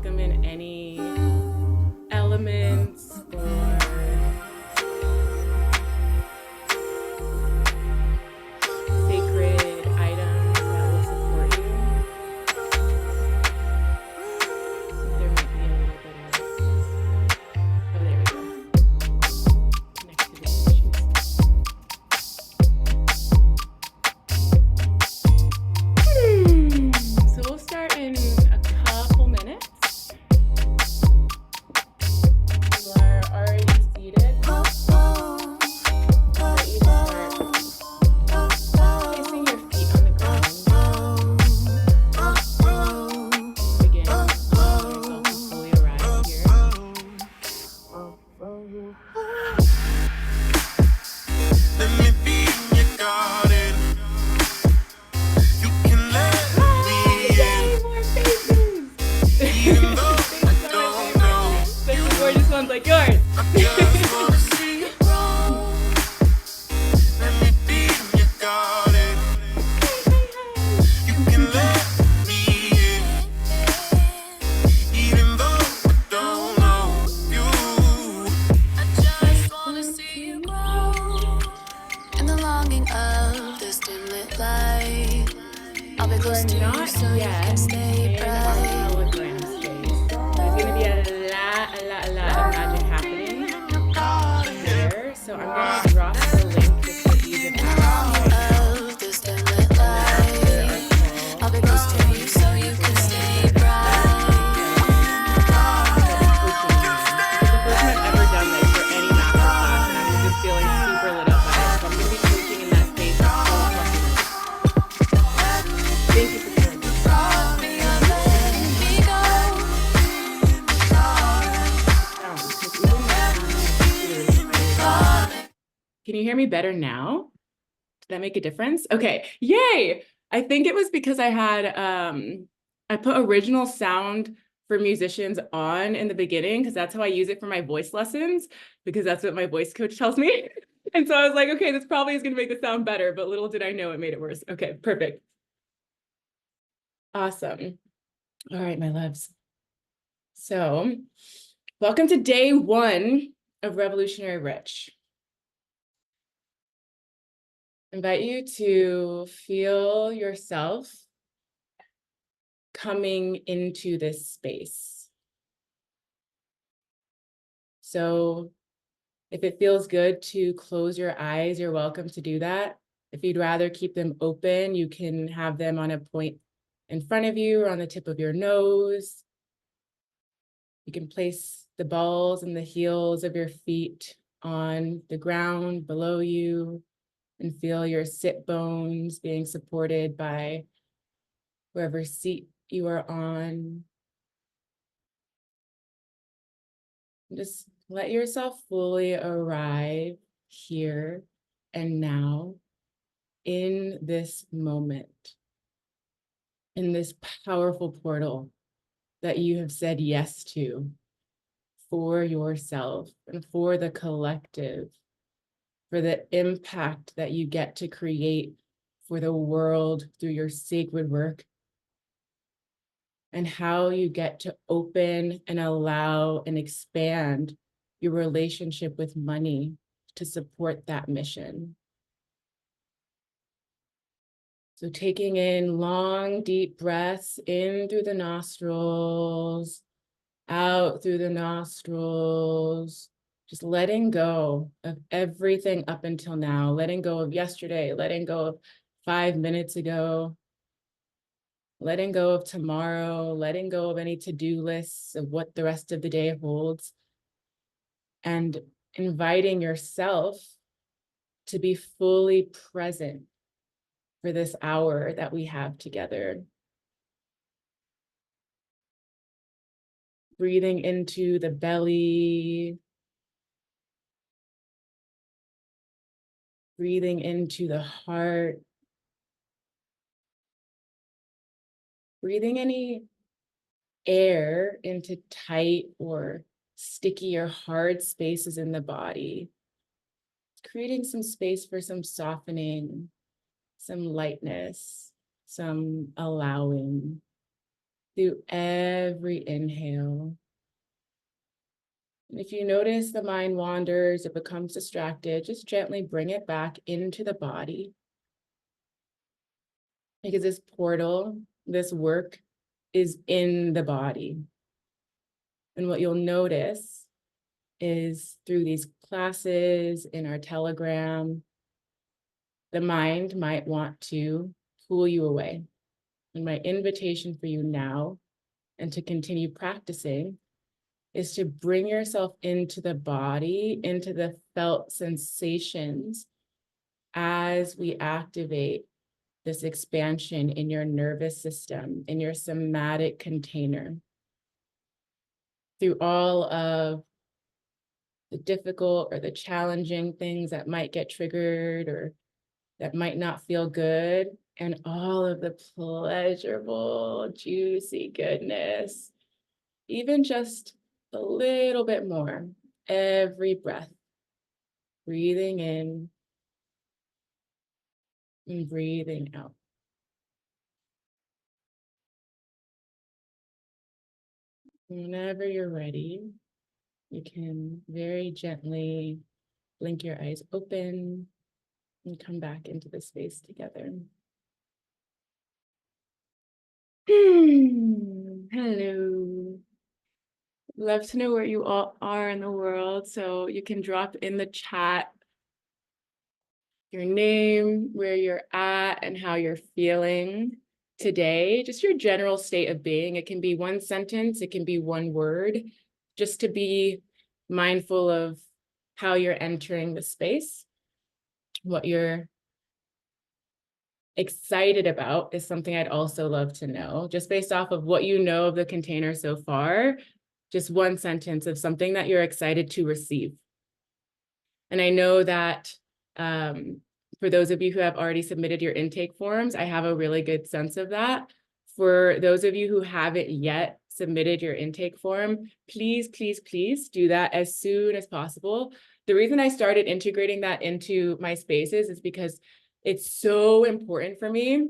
welcome in any elements or sacred items that will support you. There might be a little bit of, oh, there we go. Connectivity issues. So we'll start in a couple minutes. You are already seated. I'll let you start placing your feet on the ground. Begin allowing yourself to fully arrive here. Let me be in your garden. You can let me in, More faces! even though I don't know The gorgeous one's like yours. I just wanna see you grow. Let me be in your garden. You can let me in, even though I don't know you. I just wanna see you grow. In the longing of this dim-lit light, I'll be You close are to you not so you yet can stay in our bright. hologram space. There's going to be a lot of magic happening here. So I'm going to drop the link just for ease of access right now. Of this dim-lit And light, after I'll be close to you so you can stay bright. It's the first time I've ever done this for any master class, and I'm just feeling super lit up by it. So I'm going to be coaching in that space for so fucking much. Thank you for joining me. Can you hear me better now? Did that make a difference? Okay, yay! I think it was because I had I put original sound for musicians on in the beginning because that's how I use it for my voice lessons, because that's what my voice coach tells me. And so I was like, okay, this probably is going to make the sound better, but little did I know it made it worse. Okay, perfect. Awesome. All right, my loves. So, welcome to day 1 of Revolutionary Rich. I invite you to feel yourself coming into this space. So if it feels good to close your eyes, you're welcome to do that. If you'd rather keep them open, you can have them on a point in front of you or on the tip of your nose. You can place the balls and the heels of your feet on the ground below you and feel your sit bones being supported by wherever seat you are on. Just let yourself fully arrive here and now in this moment, in this powerful portal that you have said yes to for yourself and for the collective, for the impact that you get to create for the world through your sacred work, and how you get to open and allow and expand your relationship with money to support that mission. So taking in long, deep breaths in through the nostrils, out through the nostrils, just letting go of everything up until now, letting go of yesterday, letting go of 5 minutes ago, letting go of tomorrow, letting go of any to-do lists of what the rest of the day holds, and inviting yourself to be fully present for this hour that we have together. Breathing into the belly, breathing into the heart, breathing any air into tight or sticky or hard spaces in the body, creating some space for some softening, some lightness, some allowing. through every inhale. And if you notice the mind wanders, it becomes distracted, just gently bring it back into the body. Because this portal, this work is in the body. And what you'll notice is through these classes, in our Telegram, the mind might want to pull you away. And my invitation for you now, and to continue practicing, is to bring yourself into the body, into the felt sensations as we activate this expansion in your nervous system, in your somatic container. Through all of the difficult or the challenging things that might get triggered or that might not feel good, and all of the pleasurable, juicy goodness, even just a little bit more every breath, breathing in and breathing out. Whenever you're ready, you can very gently blink your eyes open and come back into the space together. Hello. Love to know where you all are in the world. So you can drop in the chat your name, where you're at, and how you're feeling today. Just your general state of being. It can be one sentence, it can be one word, just to be mindful of how you're entering the space. What you're excited about is something I'd also love to know, just based off of what you know of the container so far. Just one sentence of something that you're excited to receive. And I know that for those of you who have already submitted your intake forms, I have a really good sense of that. For those of you who haven't yet submitted your intake form, please, please, please do that as soon as possible. The reason I started integrating that into my spaces is because it's so important for me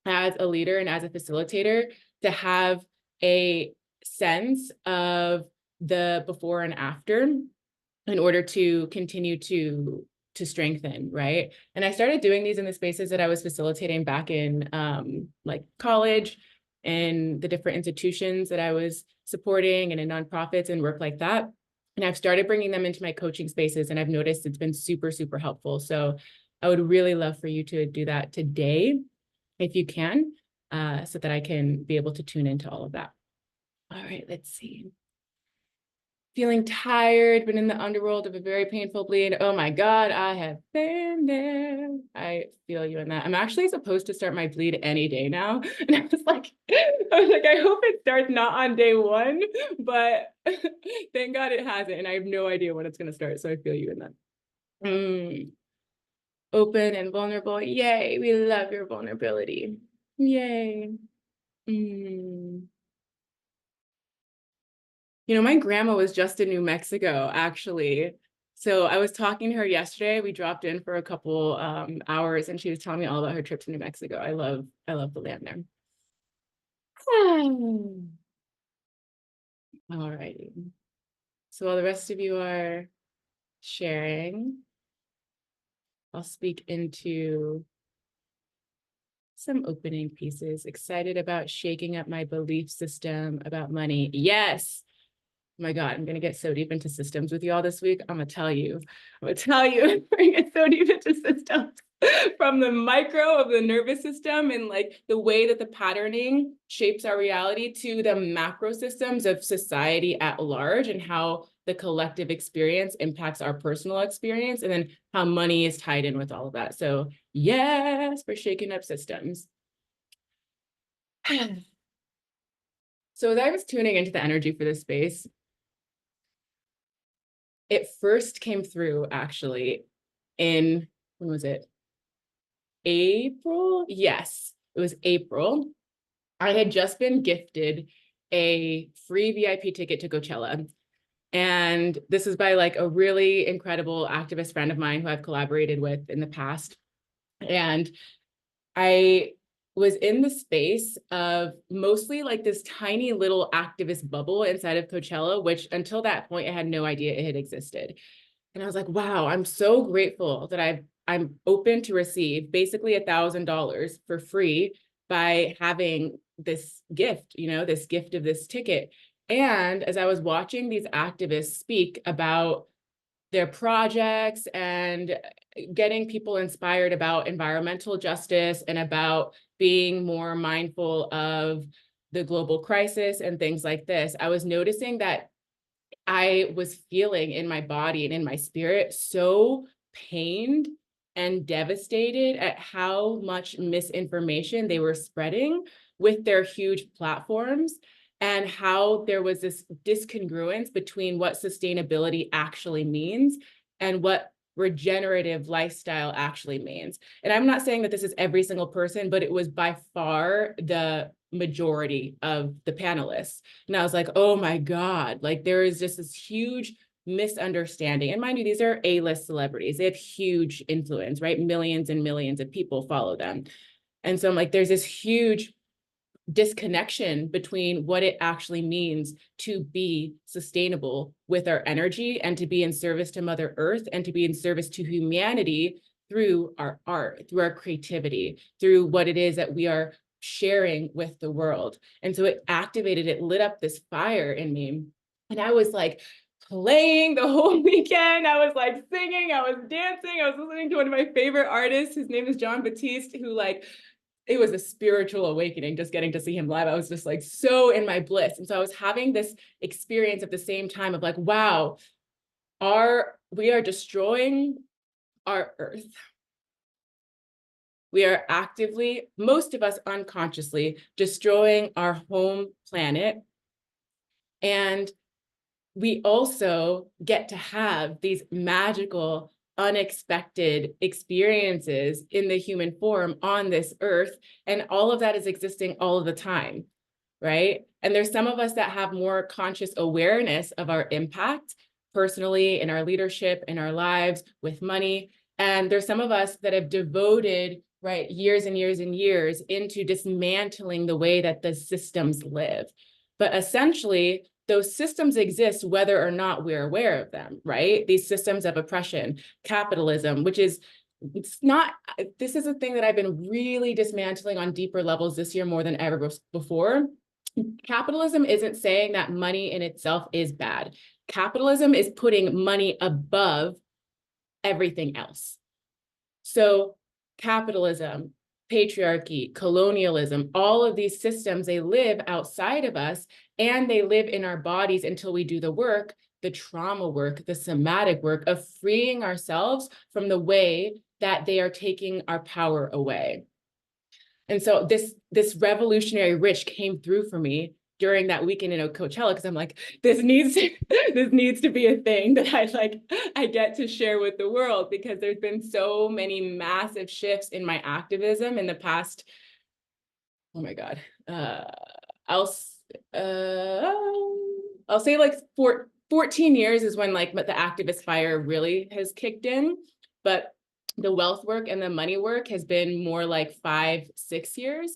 as a leader and as a facilitator to have a sense of the before and after in order to continue to strengthen, right? And I started doing these in the spaces that I was facilitating back in like college and the different institutions that I was supporting and in nonprofits and work like that. And I've started bringing them into my coaching spaces, and I've noticed it's been super, super helpful. So I would really love for you to do that today, if you can, so that I can be able to tune into all of that. All right, let's see. Feeling tired, been in the underworld of a very painful bleed. Oh my God, I have been there. I feel you in that. I'm actually supposed to start my bleed any day now. And I was like, I hope it starts not on day one, but thank God it hasn't. And I have no idea when it's going to start. So I feel you in that. Open and vulnerable. Yay. We love your vulnerability. Yay. You know, my grandma was just in New Mexico, actually. So I was talking to her yesterday. We dropped in for a couple hours, and she was telling me all about her trip to New Mexico. I love the land there. All righty. So while the rest of you are sharing, I'll speak into some opening pieces. Excited about shaking up my belief system about money. Yes. Oh my God, I'm going to get so deep into systems with you all this week. I'm going to tell you, we're going to get so deep into systems from the micro of the nervous system and like the way that the patterning shapes our reality to the macro systems of society at large and how the collective experience impacts our personal experience, and then how money is tied in with all of that. So yes, we're shaking up systems. So as I was tuning into the energy for this space, it first came through actually in, when was it? April? Yes, it was April. I had just been gifted a free VIP ticket to Coachella. And this is by like a really incredible activist friend of mine who I've collaborated with in the past. And I was in the space of mostly like this tiny little activist bubble inside of Coachella, which until that point, I had no idea it had existed. And I was like, wow, I'm so grateful that I'm open to receive basically $1,000 for free by having this gift, this gift of this ticket. And as I was watching these activists speak about their projects and getting people inspired about environmental justice and about being more mindful of the global crisis and things like this, I was noticing that I was feeling in my body and in my spirit so pained and devastated at how much misinformation they were spreading with their huge platforms, and how there was this discongruence between what sustainability actually means and what regenerative lifestyle actually means. And I'm not saying that this is every single person, but it was by far the majority of the panelists. And I was like, oh my God, like there is just this huge misunderstanding. And mind you, these are A-list celebrities. They have huge influence, right? Millions and millions of people follow them. And so I'm like, there's this huge disconnection between what it actually means to be sustainable with our energy and to be in service to Mother Earth and to be in service to humanity through our art, through our creativity, through what it is that we are sharing with the world. And so it lit up this fire in me. And I was like playing the whole weekend. I was like singing, I was dancing, I was listening to one of my favorite artists. His name is Jon Batiste, who it was a spiritual awakening just getting to see him live. I was just like so in my bliss. And so I was having this experience at the same time of like, wow, we are destroying our earth. We are actively, most of us unconsciously, destroying our home planet. And we also get to have these magical, unexpected experiences in the human form on this earth. And all of that is existing all of the time, right? And there's some of us that have more conscious awareness of our impact personally, in our leadership, in our lives, with money. And there's some of us that have devoted, right, years and years and years into dismantling the way that the systems live. But essentially, those systems exist whether or not we're aware of them, right? These systems of oppression, capitalism, which is, this is a thing that I've been really dismantling on deeper levels this year more than ever before. Capitalism isn't saying that money in itself is bad. Capitalism is putting money above everything else. So capitalism, patriarchy, colonialism, all of these systems, they live outside of us and they live in our bodies until we do the work, the trauma work, the somatic work of freeing ourselves from the way that they are taking our power away. And so this revolutionary rich came through for me during that weekend in Coachella, because I'm like, this needs to be a thing that I get to share with the world, because there's been so many massive shifts in my activism in the past. Oh my God, I'll say like 14 years is when like the activist fire really has kicked in, but the wealth work and the money work has been more like 5-6 years.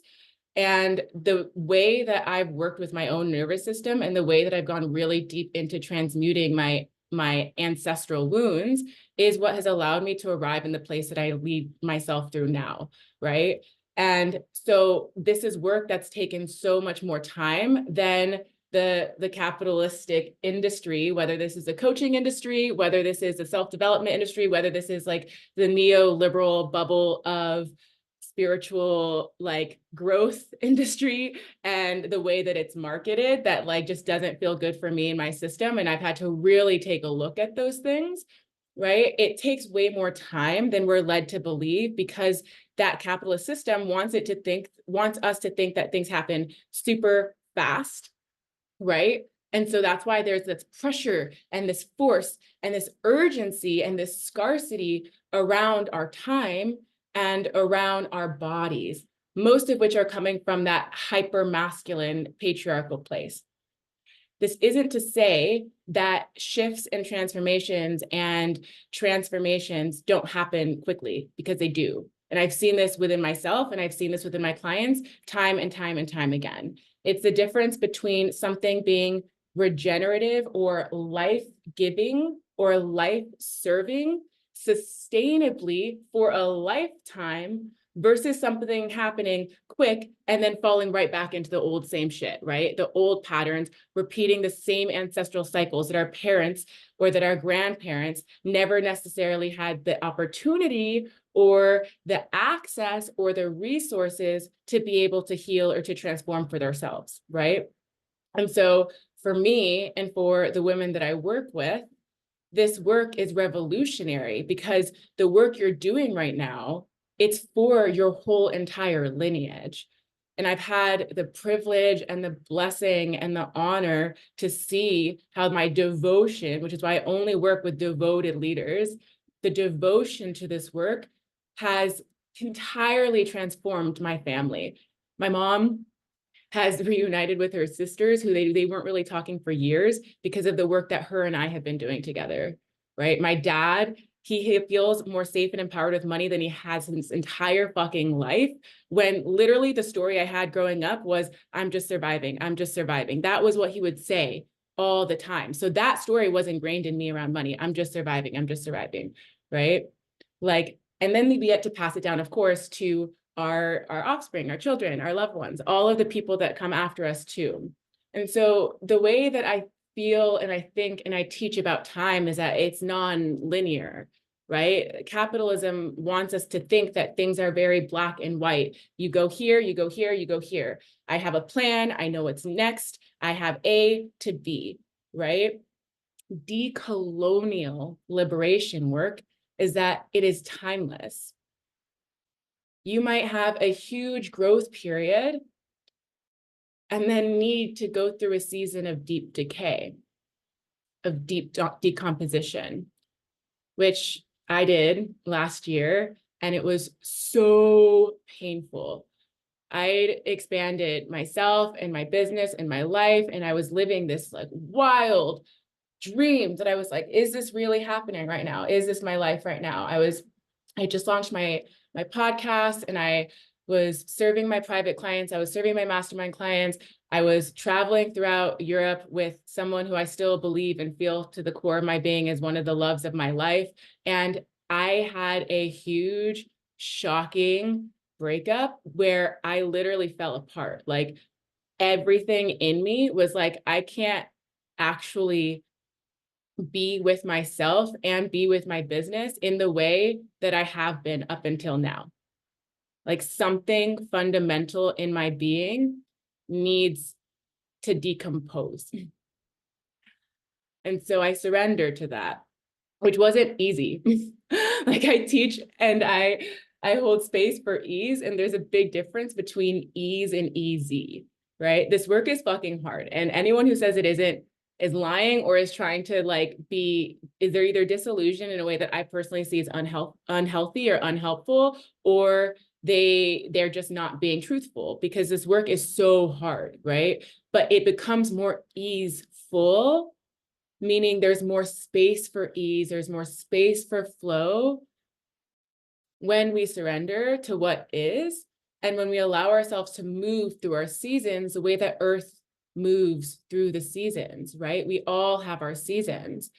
And the way that I've worked with my own nervous system and the way that I've gone really deep into transmuting my ancestral wounds is what has allowed me to arrive in the place that I lead myself through now, right? And so this is work that's taken so much more time than the capitalistic industry, whether this is a coaching industry, whether this is a self-development industry, whether this is like the neoliberal bubble of spiritual like growth industry, and the way that it's marketed that like just doesn't feel good for me and my system. And I've had to really take a look at those things, right? It takes way more time than we're led to believe, because that capitalist system wants us to think that things happen super fast, right? And so that's why there's this pressure and this force and this urgency and this scarcity around our time and around our bodies, most of which are coming from that hyper masculine patriarchal place. This isn't to say that shifts and transformations don't happen quickly, because they do. And I've seen this within myself, and I've seen this within my clients time and time and time again. It's the difference between something being regenerative or life-giving or life-serving sustainably for a lifetime versus something happening quick and then falling right back into the old same shit, right? The old patterns, repeating the same ancestral cycles that our parents or that our grandparents never necessarily had the opportunity or the access or the resources to be able to heal or to transform for themselves, right? And so for me and for the women that I work with, this work is revolutionary because the work you're doing right now, it's for your whole entire lineage. And I've had the privilege and the blessing and the honor to see how my devotion, which is why I only work with devoted leaders, the devotion to this work has entirely transformed my family. My mom has reunited with her sisters who they weren't really talking for years because of the work that her and I have been doing together, right? My dad, he feels more safe and empowered with money than he has his entire fucking life, when literally the story I had growing up was, I'm just surviving, I'm just surviving. That was what he would say all the time. So that story was ingrained in me around money. I'm just surviving, right? Like, and then we get to pass it down, of course, to our offspring, our children, our loved ones, all of the people that come after us too. And so the way that I feel and I think and I teach about time is that it's non-linear, right? Capitalism wants us to think that things are very black and white. You go here, you go here, you go here. I have a plan. I know what's next. I have A to B, right? Decolonial liberation work is that it is timeless. You might have a huge growth period and then need to go through a season of deep decay, of deep decomposition, which I did last year, and it was so painful. I'd expanded myself and my business and my life, and I was living this like wild dream that I was like, is this really happening right now? Is this my life right now? I just launched my podcast, and I was serving my private clients. I was serving my mastermind clients. I was traveling throughout Europe with someone who I still believe and feel to the core of my being is one of the loves of my life. And I had a huge, shocking breakup where I literally fell apart. Like everything in me was like, I can't actually be with myself and be with my business in the way that I have been up until now. Like something fundamental in my being needs to decompose. And so I surrendered to that, which wasn't easy. Like I teach and I hold space for ease, and there's a big difference between ease and easy, right? This work is fucking hard. And anyone who says it isn't is lying or is trying to like is they're either disillusioned in a way that I personally see as unhealthy or unhelpful, or they're just not being truthful, because this work is so hard, right? But it becomes more easeful, meaning there's more space for ease, there's more space for flow when we surrender to what is, and when we allow ourselves to move through our seasons the way that Earth moves through the seasons, right? We all have our seasons,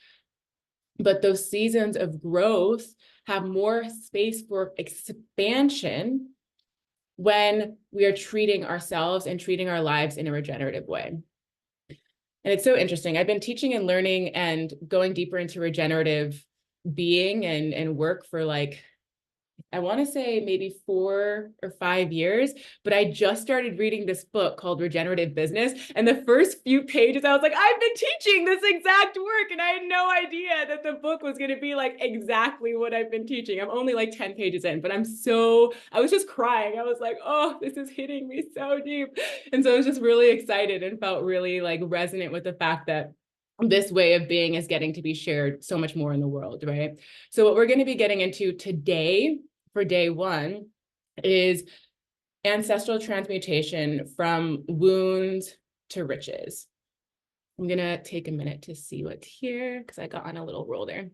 but those seasons of growth have more space for expansion when we are treating ourselves and treating our lives in a regenerative way. And it's so interesting. I've been teaching and learning and going deeper into regenerative being and work for like, I want to say maybe 4 or 5 years, but I just started reading this book called Regenerative Business. And the first few pages, I was like, I've been teaching this exact work. And I had no idea that the book was going to be like exactly what I've been teaching. I'm only like 10 pages in, but I was just crying. I was like, oh, this is hitting me so deep. And so I was just really excited and felt really like resonant with the fact that this way of being is getting to be shared so much more in the world, right? So what we're going to be getting into today for day one is ancestral transmutation from wounds to riches. I'm gonna take a minute to see what's here because I got on a little roll there.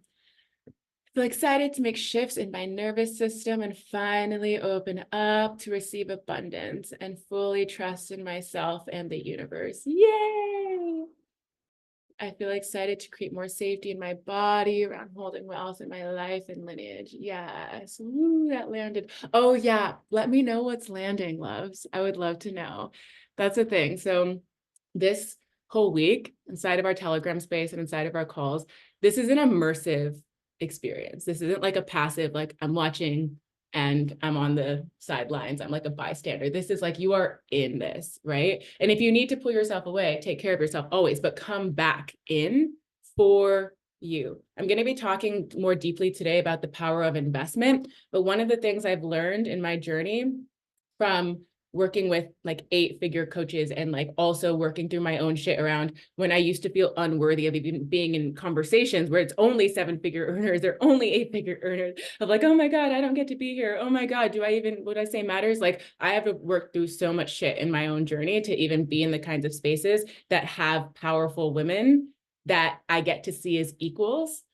feel excited to make shifts in my nervous system and finally open up to receive abundance and fully trust in myself and the universe. Yay! I feel excited to create more safety in my body around holding wealth in my life and lineage. Yes. Woo, that landed. Oh, yeah. Let me know what's landing, loves. I would love to know. That's the thing. So this whole week, inside of our Telegram space and inside of our calls, this is an immersive experience. This isn't like a passive, like I'm watching and I'm on the sidelines. I'm like a bystander. This is like you are in this, right? And if you need to pull yourself away, take care of yourself always, but come back in for you. I'm going to be talking more deeply today about the power of investment. But one of the things I've learned in my journey from working with like 8-figure coaches and like also working through my own shit around when I used to feel unworthy of even being in conversations where it's only 7-figure earners or only 8-figure earners of like, oh my God, I don't get to be here. Oh my God, what I say matters? Like I have to work through so much shit in my own journey to even be in the kinds of spaces that have powerful women that I get to see as equals.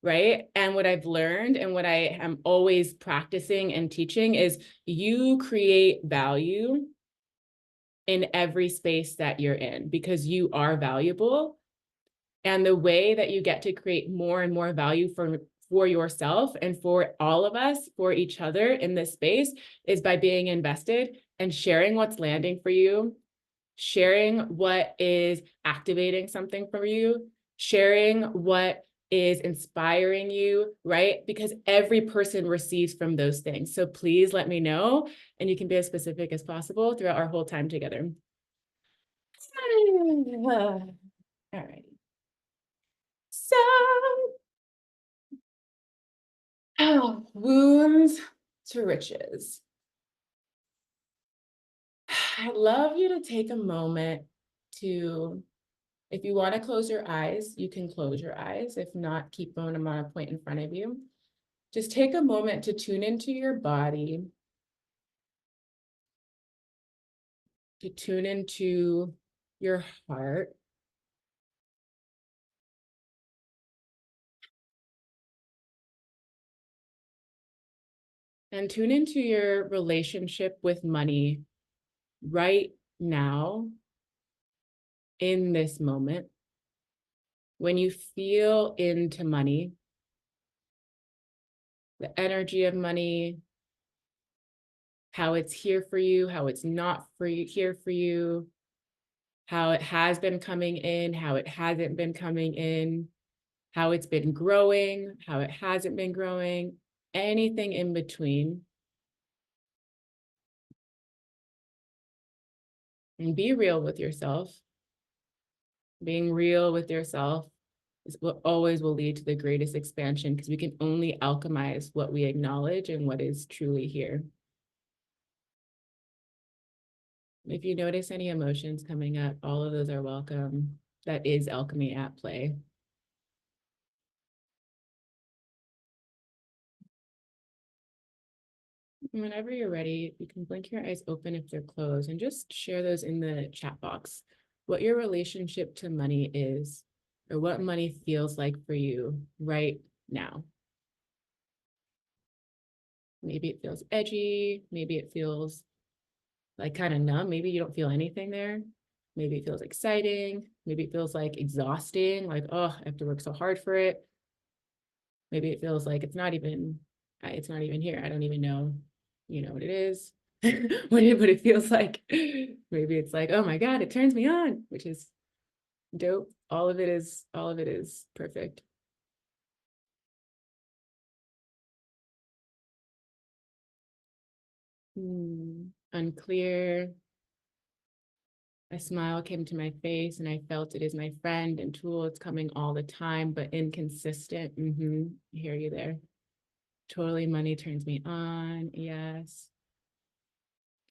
Right. And what I've learned and what I am always practicing and teaching is you create value in every space that you're in because you are valuable. And the way that you get to create more and more value for yourself and for all of us, for each other in this space is by being invested and sharing what's landing for you, sharing what is activating something for you, sharing what is inspiring you, right? Because every person receives from those things. So please let me know, and you can be as specific as possible throughout our whole time together. All right. So, wounds to riches. I'd love you to take a moment to, if you want to close your eyes, you can close your eyes. If not, keep them on a point in front of you. Just take a moment to tune into your body, to tune into your heart, and tune into your relationship with money right now, in this moment. When you feel into money, the energy of money, how it's here for you, how it's not here for you, how it has been coming in, how it hasn't been coming in, how it's been growing, how it hasn't been growing, anything in between. And be real with yourself. Being real with yourself is what always will lead to the greatest expansion because we can only alchemize what we acknowledge and what is truly here. If you notice any emotions coming up, all of those are welcome. That is alchemy at play. Whenever you're ready, you can blink your eyes open if they're closed and just share those in the chat box. What your relationship to money is, or what money feels like for you right now. Maybe it feels edgy. Maybe it feels like kind of numb. Maybe you don't feel anything there. Maybe it feels exciting. Maybe it feels like exhausting, like, oh, I have to work so hard for it. Maybe it feels like it's not even here. I don't even know, what it is, what it feels like. Maybe it's like, oh my God, it turns me on, which is dope. All of it is perfect. Unclear. A smile came to my face and I felt it is my friend and tool. It's coming all the time, but inconsistent. I hear you there. Totally, money turns me on. Yes.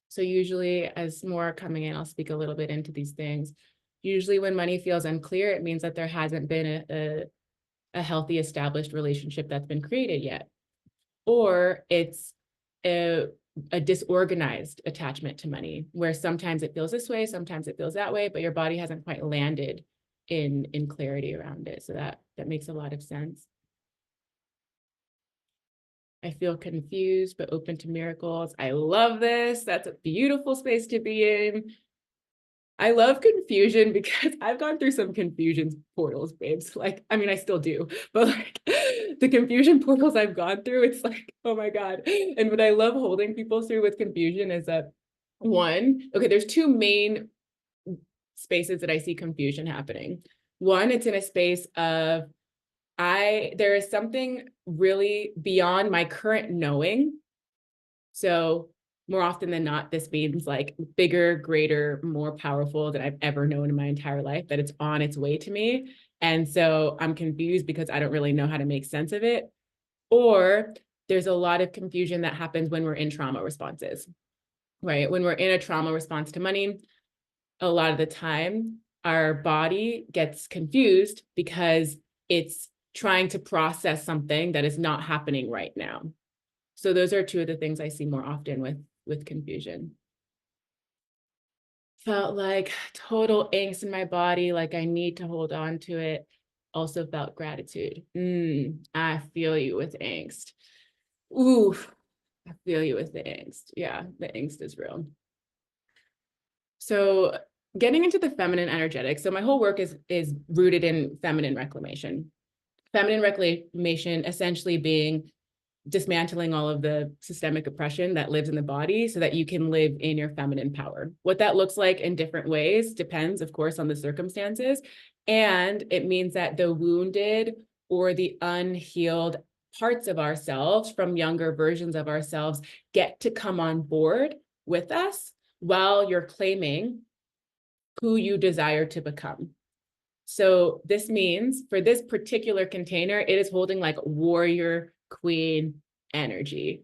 So usually as more coming in, I'll speak a little bit into these things. Usually when money feels unclear, it means that there hasn't been a healthy established relationship that's been created yet. Or it's a disorganized attachment to money, where sometimes it feels this way, sometimes it feels that way, but your body hasn't quite landed in clarity around it. So that makes a lot of sense. I feel confused, but open to miracles. I love this. That's a beautiful space to be in. I love confusion because I've gone through some confusion portals, babes. Like, I mean, I still do, but like the confusion portals I've gone through, it's like, oh my God. And what I love holding people through with confusion is that one, okay, there's two main spaces that I see confusion happening. One, it's in a space of there is something really beyond my current knowing. So more often than not, this means like bigger, greater, more powerful than I've ever known in my entire life, that it's on its way to me. And so I'm confused because I don't really know how to make sense of it. Or there's a lot of confusion that happens when we're in trauma responses, right? When we're in a trauma response to money, a lot of the time our body gets confused because it's trying to process something that is not happening right now. So those are two of the things I see more often with confusion. Felt like total angst in my body, like I need to hold on to it. Also felt gratitude. I feel you with angst. Ooh, I feel you with the angst. Yeah, the angst is real. So getting into the feminine energetics. So my whole work is rooted in feminine reclamation. Feminine reclamation essentially being dismantling all of the systemic oppression that lives in the body so that you can live in your feminine power. What that looks like in different ways depends, of course, on the circumstances. And it means that the wounded or the unhealed parts of ourselves from younger versions of ourselves get to come on board with us while you're claiming who you desire to become. So this means for this particular container, it is holding like warrior queen energy.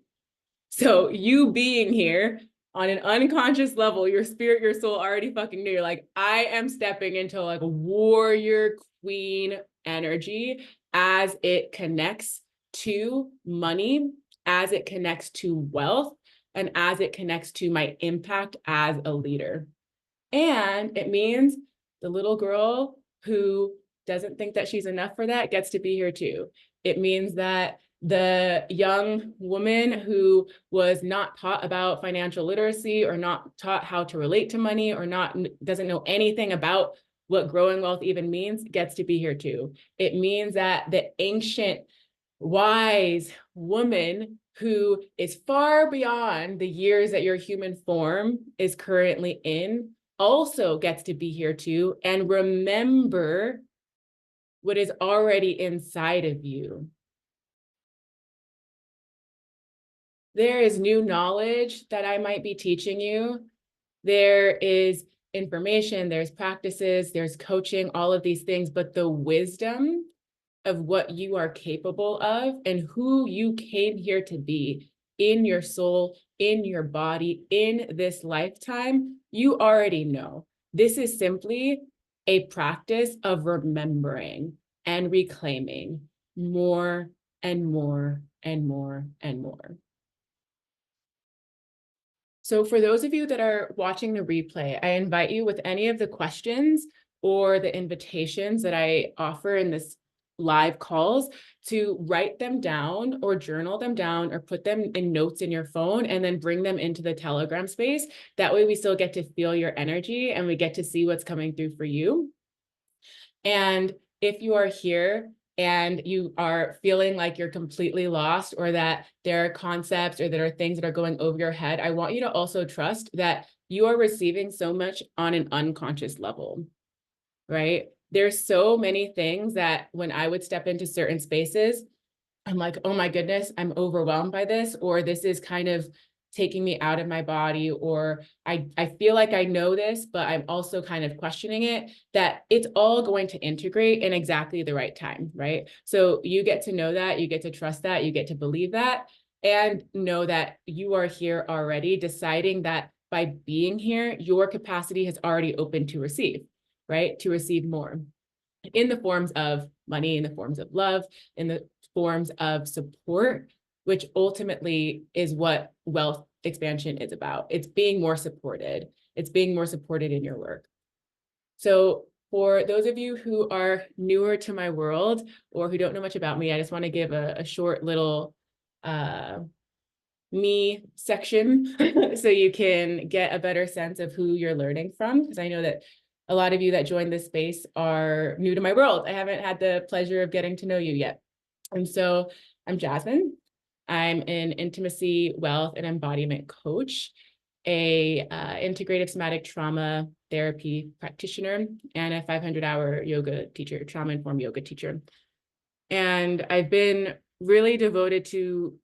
So you being here on an unconscious level, your spirit, your soul already fucking knew. You're like, I am stepping into like a warrior queen energy as it connects to money, as it connects to wealth, and as it connects to my impact as a leader. And it means the little girl who doesn't think that she's enough for that gets to be here too. It means that the young woman who was not taught about financial literacy or not taught how to relate to money or doesn't know anything about what growing wealth even means gets to be here too. It means that the ancient, wise woman who is far beyond the years that your human form is currently in also gets to be here too and remember what is already inside of you. There is new knowledge that I might be teaching you. There is information, there's practices, there's coaching, all of these things, but the wisdom of what you are capable of and who you came here to be in your soul, in your body, in this lifetime, you already know. This is simply a practice of remembering and reclaiming more and more and more and more. So for those of you that are watching the replay, I invite you with any of the questions or the invitations that I offer in this live calls to write them down or journal them down or put them in notes in your phone and then bring them into the Telegram space. That way we still get to feel your energy and we get to see what's coming through for you. And if you are here and you are feeling like you're completely lost or that there are concepts or there are things that are going over your head, I want you to also trust that you are receiving so much on an unconscious level, right? There's so many things that when I would step into certain spaces, I'm like, oh my goodness, I'm overwhelmed by this, or this is kind of taking me out of my body, or I feel like I know this, but I'm also kind of questioning it, that it's all going to integrate in exactly the right time, right? So you get to know that, you get to trust that, you get to believe that, and know that you are here already, deciding that by being here, your capacity has already opened to receive, right? To receive more in the forms of money, in the forms of love, in the forms of support, which ultimately is what wealth expansion is about. It's being more supported. It's being more supported in your work. So for those of you who are newer to my world or who don't know much about me, I just want to give a short little me section so you can get a better sense of who you're learning from, because I know that a lot of you that joined this space are new to my world. I haven't had the pleasure of getting to know you yet. And so I'm Jasmine. I'm an intimacy, wealth, and embodiment coach, a integrative somatic trauma therapy practitioner, and a 500-hour yoga teacher, trauma-informed yoga teacher. And I've been really devoted to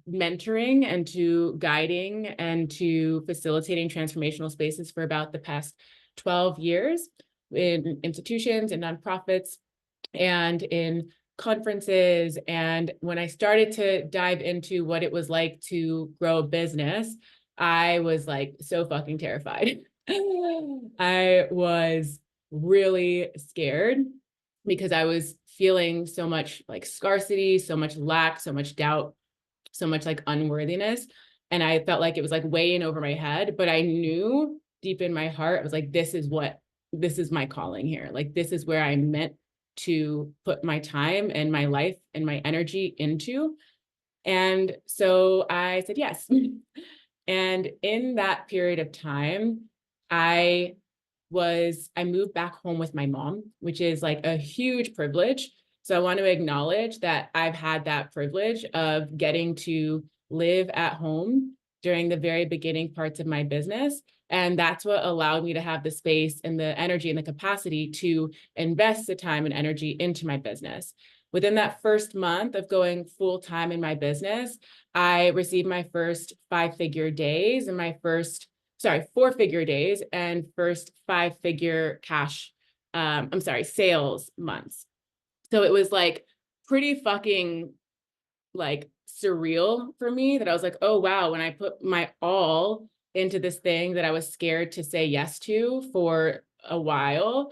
mentoring and to guiding and to facilitating transformational spaces for about the past 12 years in institutions and nonprofits and in conferences. And when I started to dive into what it was like to grow a business, I was like so fucking terrified. I was really scared because I was feeling so much like scarcity, so much lack, so much doubt, so much like unworthiness. And I felt like it was like weighing over my head, but I knew deep in my heart, I was like, this is my calling here. Like, this is where I'm meant to put my time and my life and my energy into. And so I said yes. And in that period of time, I moved back home with my mom, which is like a huge privilege. So I want to acknowledge that I've had that privilege of getting to live at home during the very beginning parts of my business. And that's what allowed me to have the space and the energy and the capacity to invest the time and energy into my business. Within that first month of going full time in my business, I received my first 5-figure days and my first 4-figure days and first 5-figure sales months. So it was like pretty fucking like surreal for me that I was like, oh, wow, when I put my all into this thing that I was scared to say yes to for a while,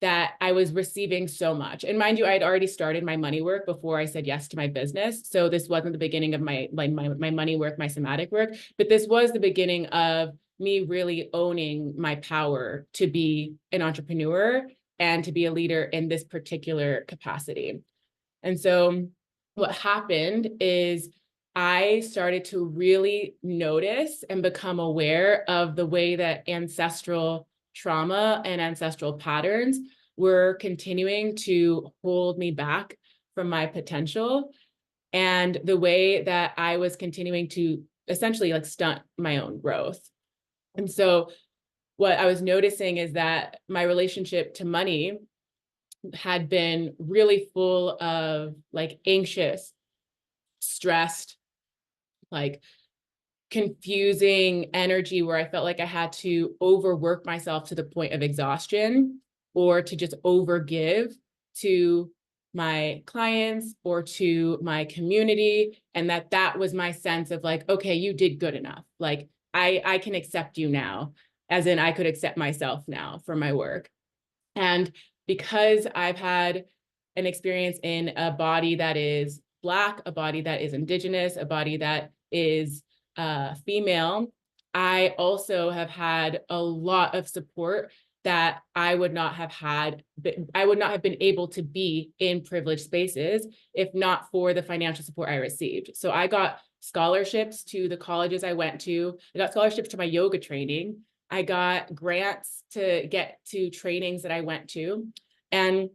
that I was receiving so much. And mind you, I had already started my money work before I said yes to my business. So this wasn't the beginning of my money work, my somatic work, but this was the beginning of me really owning my power to be an entrepreneur and to be a leader in this particular capacity. And so what happened is I started to really notice and become aware of the way that ancestral trauma and ancestral patterns were continuing to hold me back from my potential, and the way that I was continuing to essentially like stunt my own growth. And so what I was noticing is that my relationship to money had been really full of like anxious, stressed, like confusing energy where I felt like I had to overwork myself to the point of exhaustion or to just overgive to my clients or to my community. And that was my sense of like, okay, you did good enough. Like I can accept you now, as in I could accept myself now for my work. And because I've had an experience in a body that is Black, a body that is Indigenous, a body that is female, I also have had a lot of support that I would not have been able to be in privileged spaces if not for the financial support I received. So I got scholarships to the colleges I went to. I got scholarships to my yoga training. I got grants to get to trainings that I went to. And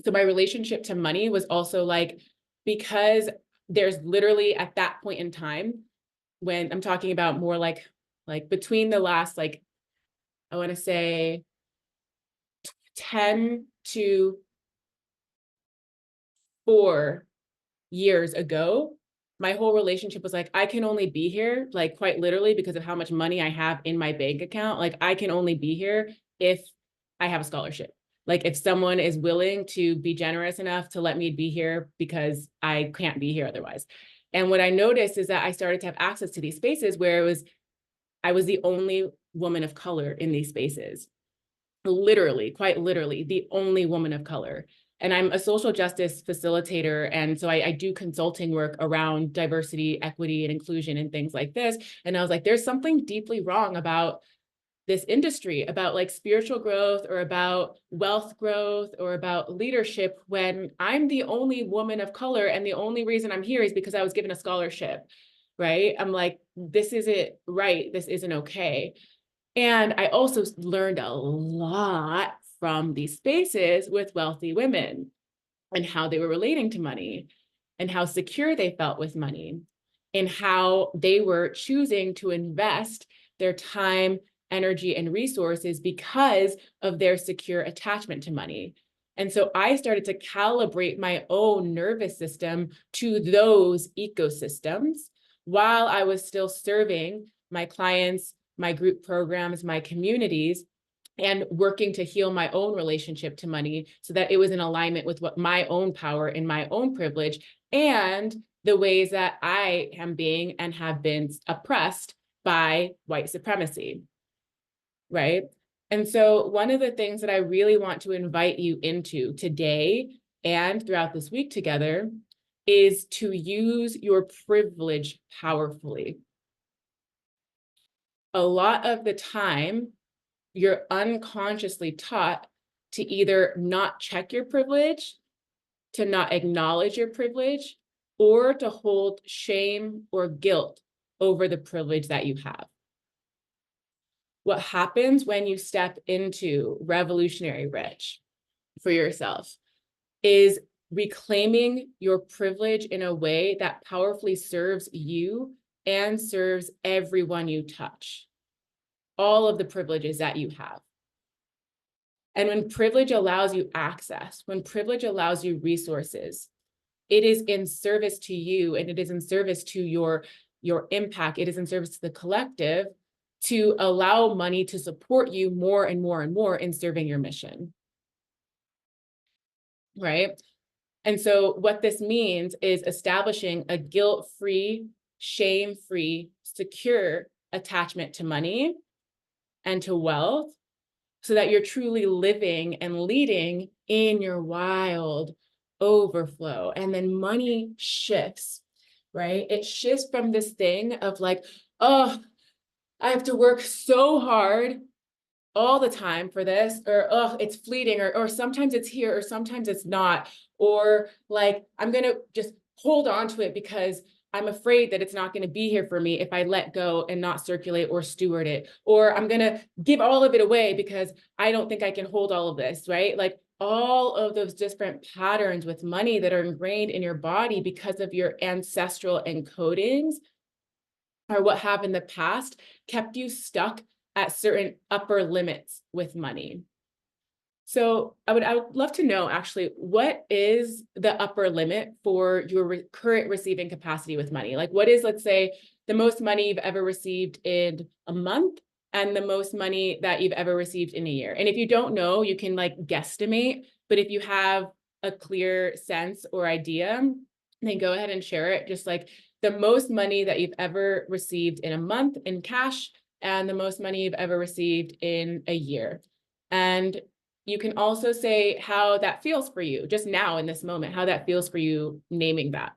so my relationship to money was also like, because there's literally at that point in time, when I'm talking about more like between the last, like, I want to say 10 to 4 years ago, my whole relationship was like, I can only be here, like quite literally because of how much money I have in my bank account. Like I can only be here if I have a scholarship. Like if someone is willing to be generous enough to let me be here because I can't be here otherwise. And what I noticed is that I started to have access to these spaces where I was the only woman of color in these spaces. Literally, quite literally, the only woman of color. And I'm a social justice facilitator. And so I do consulting work around diversity, equity, and inclusion and things like this. And I was like, there's something deeply wrong about this industry about like spiritual growth or about wealth growth or about leadership when I'm the only woman of color and the only reason I'm here is because I was given a scholarship, right? I'm like, this isn't right. This isn't okay. And I also learned a lot from these spaces with wealthy women and how they were relating to money and how secure they felt with money and how they were choosing to invest their time, energy, and resources because of their secure attachment to money. And so I started to calibrate my own nervous system to those ecosystems while I was still serving my clients, my group programs, my communities, and working to heal my own relationship to money so that it was in alignment with what my own power and my own privilege and the ways that I am being and have been oppressed by white supremacy, right? And so one of the things that I really want to invite you into today and throughout this week together is to use your privilege powerfully. A lot of the time, you're unconsciously taught to either not check your privilege, to not acknowledge your privilege, or to hold shame or guilt over the privilege that you have. What happens when you step into Revolutionary Rich for yourself is reclaiming your privilege in a way that powerfully serves you and serves everyone you touch, all of the privileges that you have. And when privilege allows you access, when privilege allows you resources, it is in service to you and it is in service to your impact. It is in service to the collective to allow money to support you more and more and more in serving your mission, right? And so what this means is establishing a guilt-free, shame-free, secure attachment to money and to wealth so that you're truly living and leading in your wild overflow. And then money shifts, right? It shifts from this thing of like, oh, I have to work so hard all the time for this, or oh, it's fleeting, or sometimes it's here, or sometimes it's not, or like I'm gonna just hold on to it because I'm afraid that it's not going to be here for me if I let go and not circulate or steward it, or I'm gonna give all of it away because I don't think I can hold all of this, right? Like all of those different patterns with money that are ingrained in your body because of your ancestral encodings or what have in the past kept you stuck at certain upper limits with money. So I would love to know actually, what is the upper limit for your current receiving capacity with money? Like what is, let's say, the most money you've ever received in a month and the most money that you've ever received in a year? And if you don't know, you can like guesstimate, but if you have a clear sense or idea, then go ahead and share it. Just like the most money that you've ever received in a month in cash and the most money you've ever received in a year. And you can also say how that feels for you just now in this moment, how that feels for you naming that.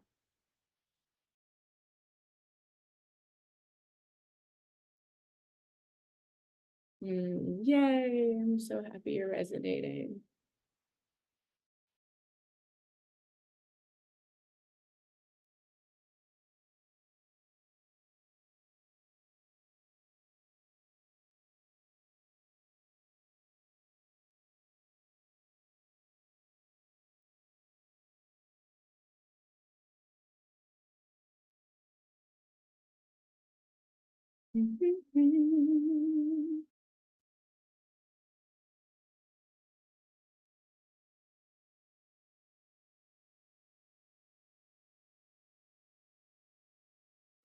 Yay, I'm so happy you're resonating.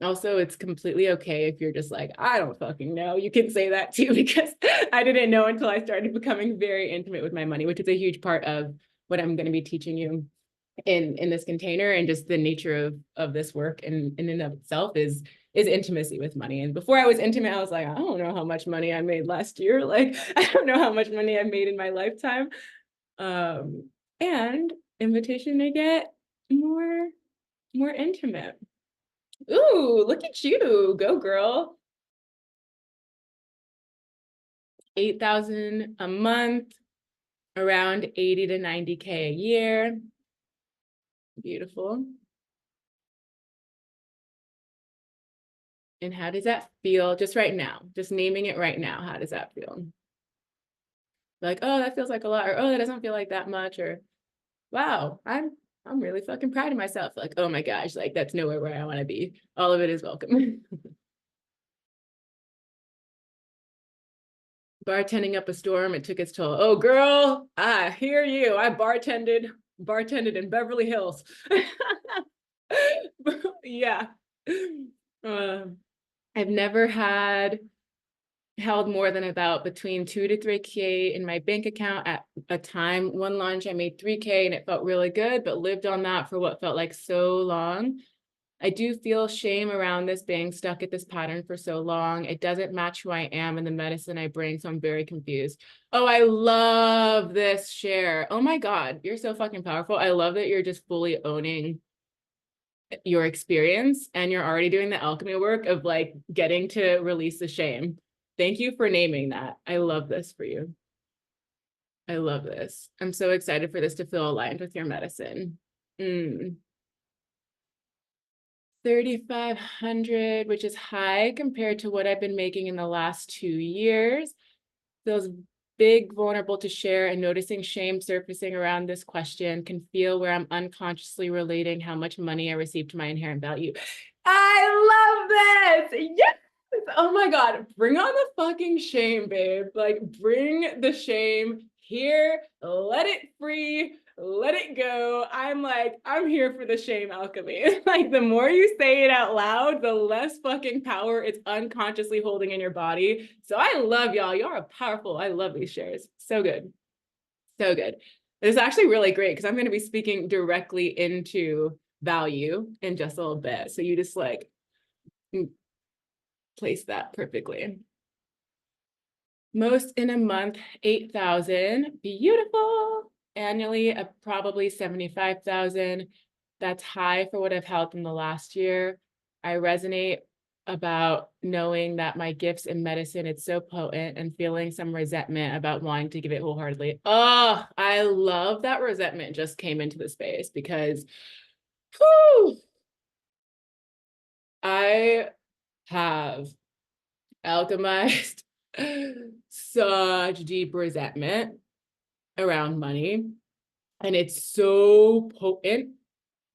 Also, it's completely okay if you're just like, I don't fucking know. You can say that too, because I didn't know until I started becoming very intimate with my money, which is a huge part of what I'm going to be teaching you in this container. And just the nature of this work in and of itself is intimacy with money. And before I was intimate, I was like, I don't know how much money I made last year. Like, I don't know how much money I made in my lifetime. And invitation to get more intimate. Ooh, look at you. Go, girl. 8,000 a month, around 80 to 90K a year. Beautiful. And how does that feel just right now? Just naming it right now. How does that feel? Like, oh, that feels like a lot, or oh, that doesn't feel like that much, or wow, I'm really fucking proud of myself. Like, oh my gosh, like that's nowhere where I want to be. All of it is welcome. Bartending up a storm, it took its toll. Oh girl, I hear you. I bartended in Beverly Hills. Yeah. I've never held more than about between 2 to 3K in my bank account at a time. One launch, I made 3K and it felt really good, but lived on that for what felt like so long. I do feel shame around this being stuck at this pattern for so long. It doesn't match who I am and the medicine I bring, so I'm very confused. Oh, I love this share. Oh my God, you're so fucking powerful. I love that you're just fully owning your experience and you're already doing the alchemy work of like getting to release the shame. Thank you for naming that. I love this for you. I love this. I'm so excited for this to feel aligned with your medicine. 3,500, which is high compared to what I've been making in the last 2 years. Feels big, vulnerable to share, and noticing shame surfacing around this question can feel where I'm unconsciously relating how much money I receive to my inherent value. I love this. Yes. Oh my God. Bring on the fucking shame, babe. Like, bring the shame here. Let it free. Let it go. I'm here for the shame alchemy. Like, the more you say it out loud, the less fucking power it's unconsciously holding in your body. So I love y'all. Y'all are powerful. I love these shares. So good. So good. It's actually really great because I'm going to be speaking directly into value in just a little bit. So you just like place that perfectly. Most in a month, 8,000. Beautiful. Annually, probably 75,000. That's high for what I've held in the last year. I resonate about knowing that my gifts in medicine, it's so potent, and feeling some resentment about wanting to give it wholeheartedly. Oh, I love that resentment just came into the space because whew, I have alchemized such deep resentment around money. And it's so potent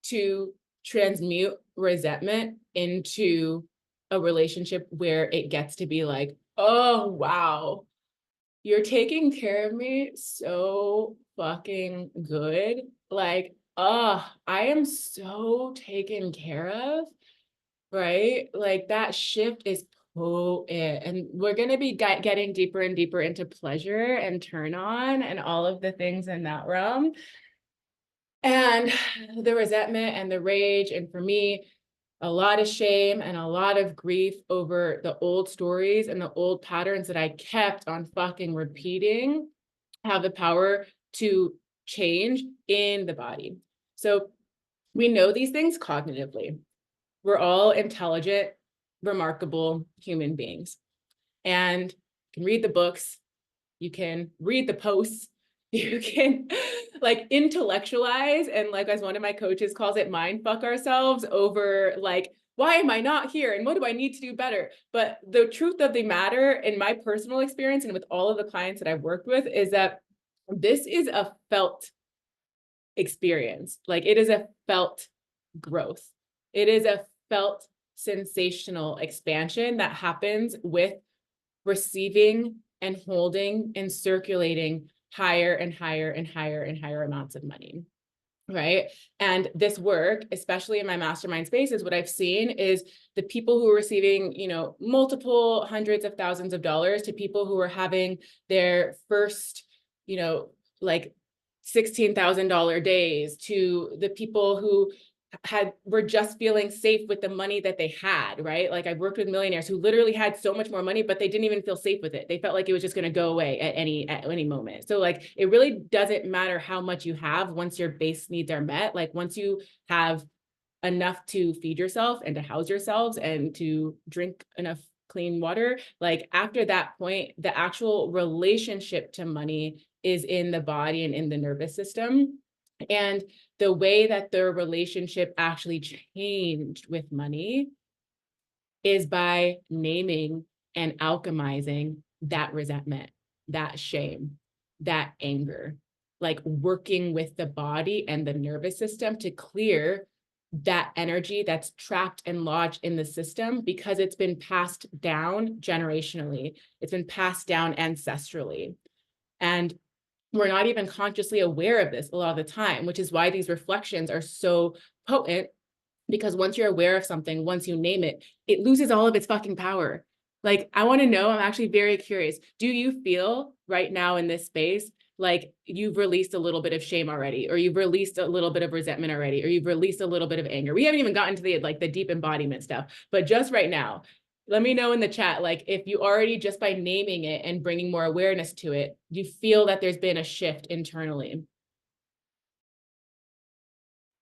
to transmute resentment into a relationship where it gets to be like, oh, wow, you're taking care of me so fucking good. Like, I am so taken care of, right? Like that shift is potent. And we're going to be getting deeper and deeper into pleasure and turn on and all of the things in that realm. And the resentment and the rage, and for me, a lot of shame and a lot of grief over the old stories and the old patterns that I kept on fucking repeating have the power to change in the body. So we know these things cognitively. We're all intelligent, remarkable human beings. And you can read the books, you can read the posts, you can like intellectualize, and like as one of my coaches calls it, mind fuck ourselves over like, why am I not here and what do I need to do better? But the truth of the matter, in my personal experience and with all of the clients that I've worked with, is that this is a felt experience. Like it is a felt growth. It is a felt sensational expansion that happens with receiving and holding and circulating higher and higher and higher and higher amounts of money, right? And this work, especially in my mastermind spaces, what I've seen is the people who are receiving, multiple hundreds of thousands of dollars to people who are having their first, like $16,000 days, to the people who were just feeling safe with the money that they had, right? Like I've worked with millionaires who literally had so much more money, but they didn't even feel safe with it. They felt like it was just going to go away at any moment. So like, it really doesn't matter how much you have once your base needs are met. Like once you have enough to feed yourself and to house yourselves and to drink enough clean water, like after that point, the actual relationship to money is in the body and in the nervous system. And the way that their relationship actually changed with money is by naming and alchemizing that resentment, that shame, that anger, like working with the body and the nervous system to clear that energy that's trapped and lodged in the system because it's been passed down generationally, it's been passed down ancestrally. And we're not even consciously aware of this a lot of the time, which is why these reflections are so potent, because once you're aware of something, once you name it, it loses all of its fucking power. Like, I want to know, I'm actually very curious. Do you feel right now in this space like you've released a little bit of shame already, or you've released a little bit of resentment already, or you've released a little bit of anger? We haven't even gotten to the like the deep embodiment stuff, but just right now, let me know in the chat, like if you already, just by naming it and bringing more awareness to it, you feel that there's been a shift internally.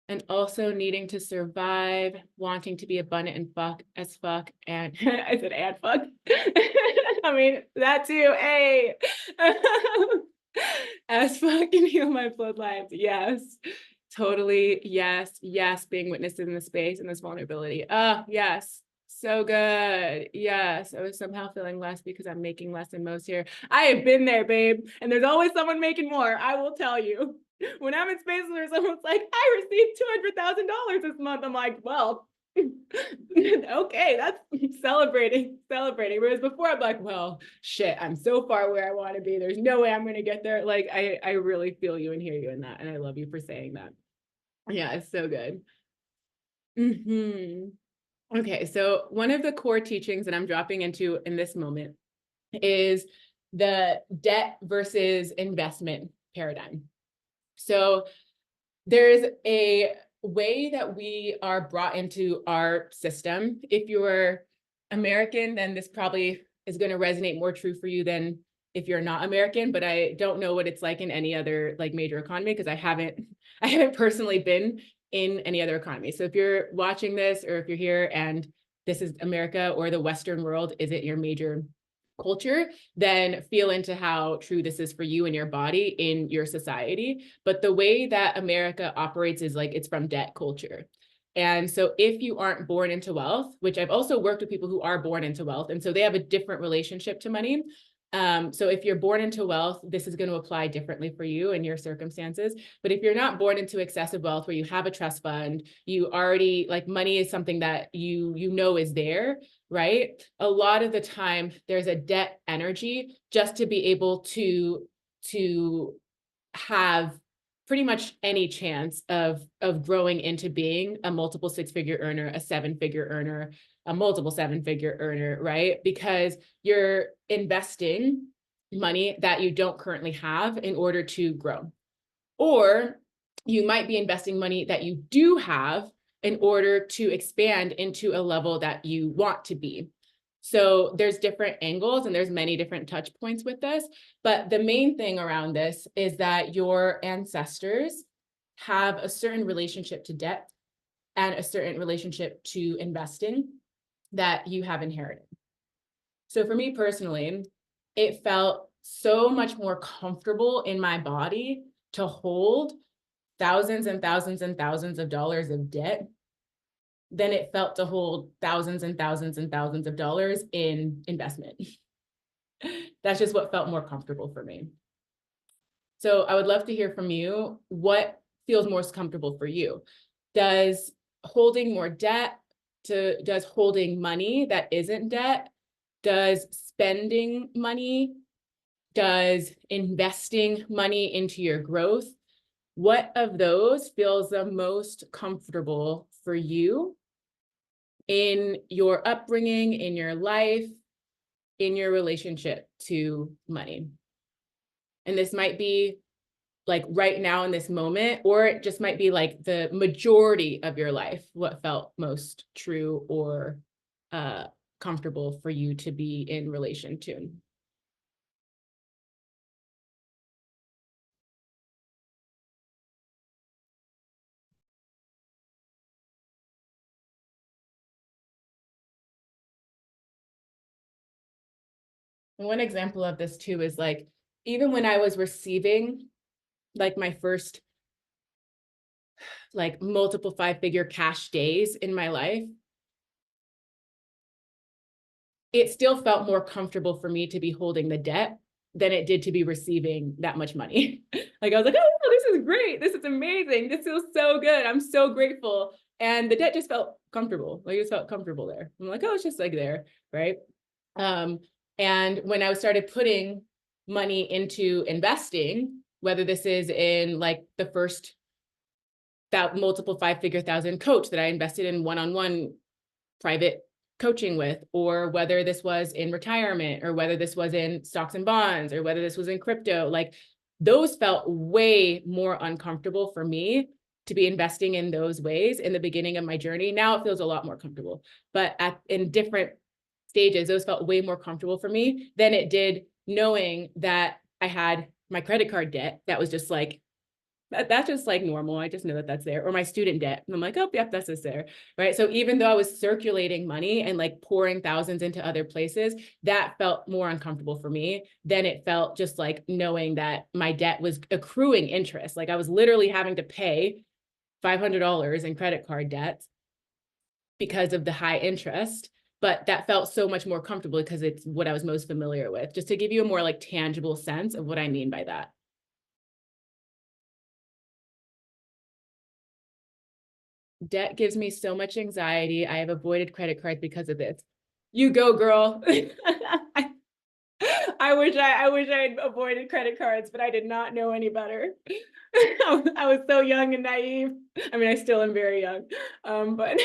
And also needing to survive, wanting to be abundant and fuck as fuck. And I said, and fuck. I mean, that too. Hey, as fuck and heal my bloodlines. Yes, totally. Yes, yes. Being witnessed in the space and this vulnerability. Oh, yes. So good. Yes. I was somehow feeling less because I'm making less than most here. I have been there, babe. And there's always someone making more. I will tell you. When I'm in spaces where someone's like, I received $200,000 this month, I'm like, well, okay, that's celebrating. Whereas before I'm like, well, shit, I'm so far where I want to be. There's no way I'm going to get there. Like, I really feel you and hear you in that. And I love you for saying that. Yeah, it's so good. Okay, so one of the core teachings that I'm dropping into in this moment is the debt versus investment paradigm. So there's a way that we are brought into our system. If you're American, then this probably is going to resonate more true for you than if you're not American, but I don't know what it's like in any other like major economy because I haven't personally been in any other economy. So if you're watching this or if you're here and this is America or the Western world, is it your major culture, then feel into how true this is for you and your body in your society. But the way that America operates is like it's from debt culture. And so if you aren't born into wealth, which I've also worked with people who are born into wealth, and so they have a different relationship to money. So if you're born into wealth, this is going to apply differently for you and your circumstances. But if you're not born into excessive wealth, where you have a trust fund, you already like money is something that you know is there, right? A lot of the time there's a debt energy just to be able to have pretty much any chance of growing into being a multiple six-figure earner, a seven-figure earner, a multiple seven-figure earner, right? Because you're investing money that you don't currently have in order to grow. Or you might be investing money that you do have in order to expand into a level that you want to be. So there's different angles and there's many different touch points with this. But the main thing around this is that your ancestors have a certain relationship to debt and a certain relationship to investing that you have inherited. So for me personally, it felt so much more comfortable in my body to hold thousands and thousands and thousands of dollars of debt than it felt to hold thousands and thousands and thousands of dollars in investment. That's just what felt more comfortable for me. So I would love to hear from you. What feels most comfortable for you? Does holding more debt does holding money that isn't debt, does spending money, does investing money into your growth? What of those feels the most comfortable for you in your upbringing, in your life, in your relationship to money? And this might be like right now in this moment, or it just might be like the majority of your life, what felt most true or comfortable for you to be in relation to. one example of this too is like, even when I was receiving like my first like multiple 5-figure cash days in my life, it still felt more comfortable for me to be holding the debt than it did to be receiving that much money. Like I was like, oh, this is great. This is amazing. This feels so good. I'm so grateful. And the debt just felt comfortable. Like it just felt comfortable there. I'm like, oh, it's just like there, right? And when I started putting money into investing, whether this is in like the first that multiple 5-figure thousand coach that I invested in one-on-one private coaching with, or whether this was in retirement, or whether this was in stocks and bonds, or whether this was in crypto, like those felt way more uncomfortable for me to be investing in those ways in the beginning of my journey. Now it feels a lot more comfortable, but in different stages, those felt way more comfortable for me than it did knowing that I had my credit card debt that was just like, that's just like normal. I just know that that's there. Or my student debt. And I'm like, oh, yep, that's just there. Right. So even though I was circulating money and like pouring thousands into other places, that felt more uncomfortable for me than it felt just like knowing that my debt was accruing interest. Like I was literally having to pay $500 in credit card debt because of the high interest. But that felt so much more comfortable because it's what I was most familiar with, just to give you a more like tangible sense of what I mean by that. Debt gives me so much anxiety. I have avoided credit cards because of this. You go, girl. I wish I had avoided credit cards, but I did not know any better. I was so young and naive. I mean, I still am very young. But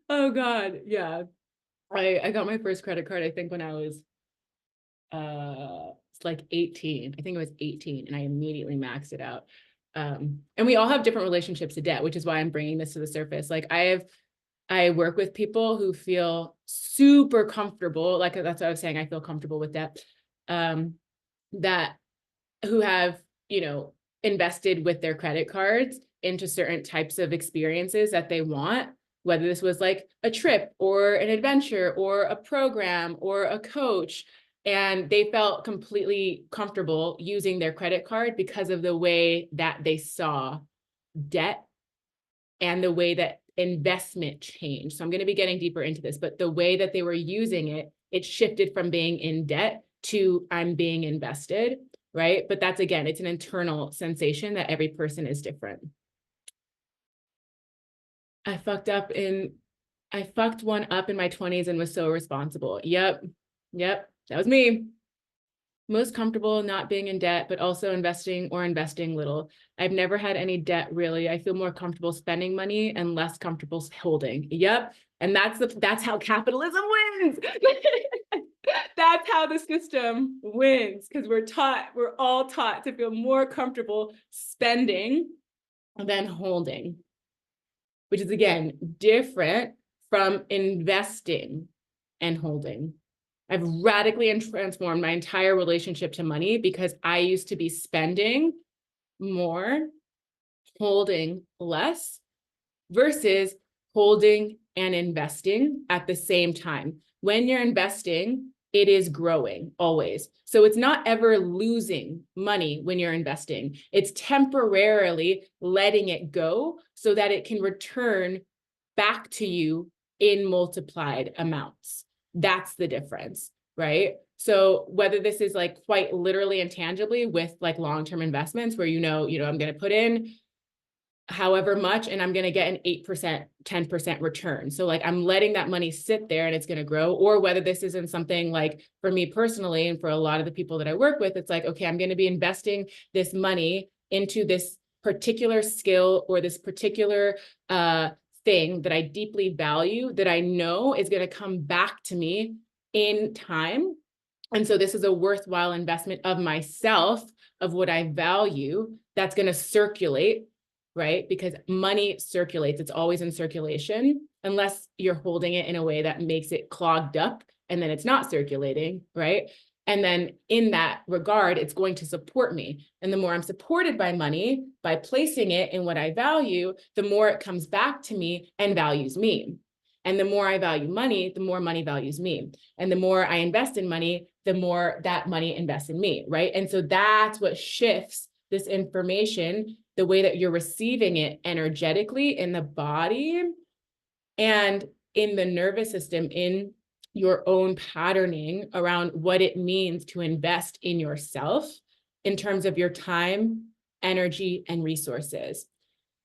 oh God, yeah. I got my first credit card, I think when I was it's like 18. I think it was 18, and I immediately maxed it out. And we all have different relationships to debt, which is why I'm bringing this to the surface. Like I work with people who feel super comfortable. Like that's what I was saying. I feel comfortable with debt. That who have, invested with their credit cards into certain types of experiences that they want, whether this was like a trip or an adventure or a program or a coach. And they felt completely comfortable using their credit card because of the way that they saw debt and the way that investment changed. So I'm going to be getting deeper into this, but the way that they were using it, it shifted from being in debt to I'm being invested, right? But that's, again, it's an internal sensation that every person is different. I fucked one up in my 20s and was so irresponsible. Yep. That was me. Most comfortable not being in debt, but also investing little. I've never had any debt, really. I feel more comfortable spending money and less comfortable holding. Yep. And that's how capitalism wins. That's how the system wins, because we're all taught to feel more comfortable spending than holding, which is, again, different from investing and holding. I've radically transformed my entire relationship to money because I used to be spending more, holding less, versus holding and investing at the same time. When you're investing, it is growing always. So it's not ever losing money when you're investing. It's temporarily letting it go so that it can return back to you in multiplied amounts. That's the difference, right? So whether this is like quite literally and tangibly with like long-term investments where, I'm going to put in however much and I'm going to get an 8%, 10% return. So like I'm letting that money sit there and it's going to grow. Or whether this isn't something like for me personally, and for a lot of the people that I work with, it's like, okay, I'm going to be investing this money into this particular skill or this particular thing that I deeply value, that I know is going to come back to me in time. And so this is a worthwhile investment of myself, of what I value, that's going to circulate, right? Because money circulates. It's always in circulation, unless you're holding it in a way that makes it clogged up and then it's not circulating, right? And then in that regard, it's going to support me. And the more I'm supported by money, by placing it in what I value, the more it comes back to me and values me. And the more I value money, the more money values me. And the more I invest in money, the more that money invests in me, right? And so that's what shifts this information, the way that you're receiving it energetically in the body and in the nervous system, in your own patterning around what it means to invest in yourself in terms of your time, energy, and resources.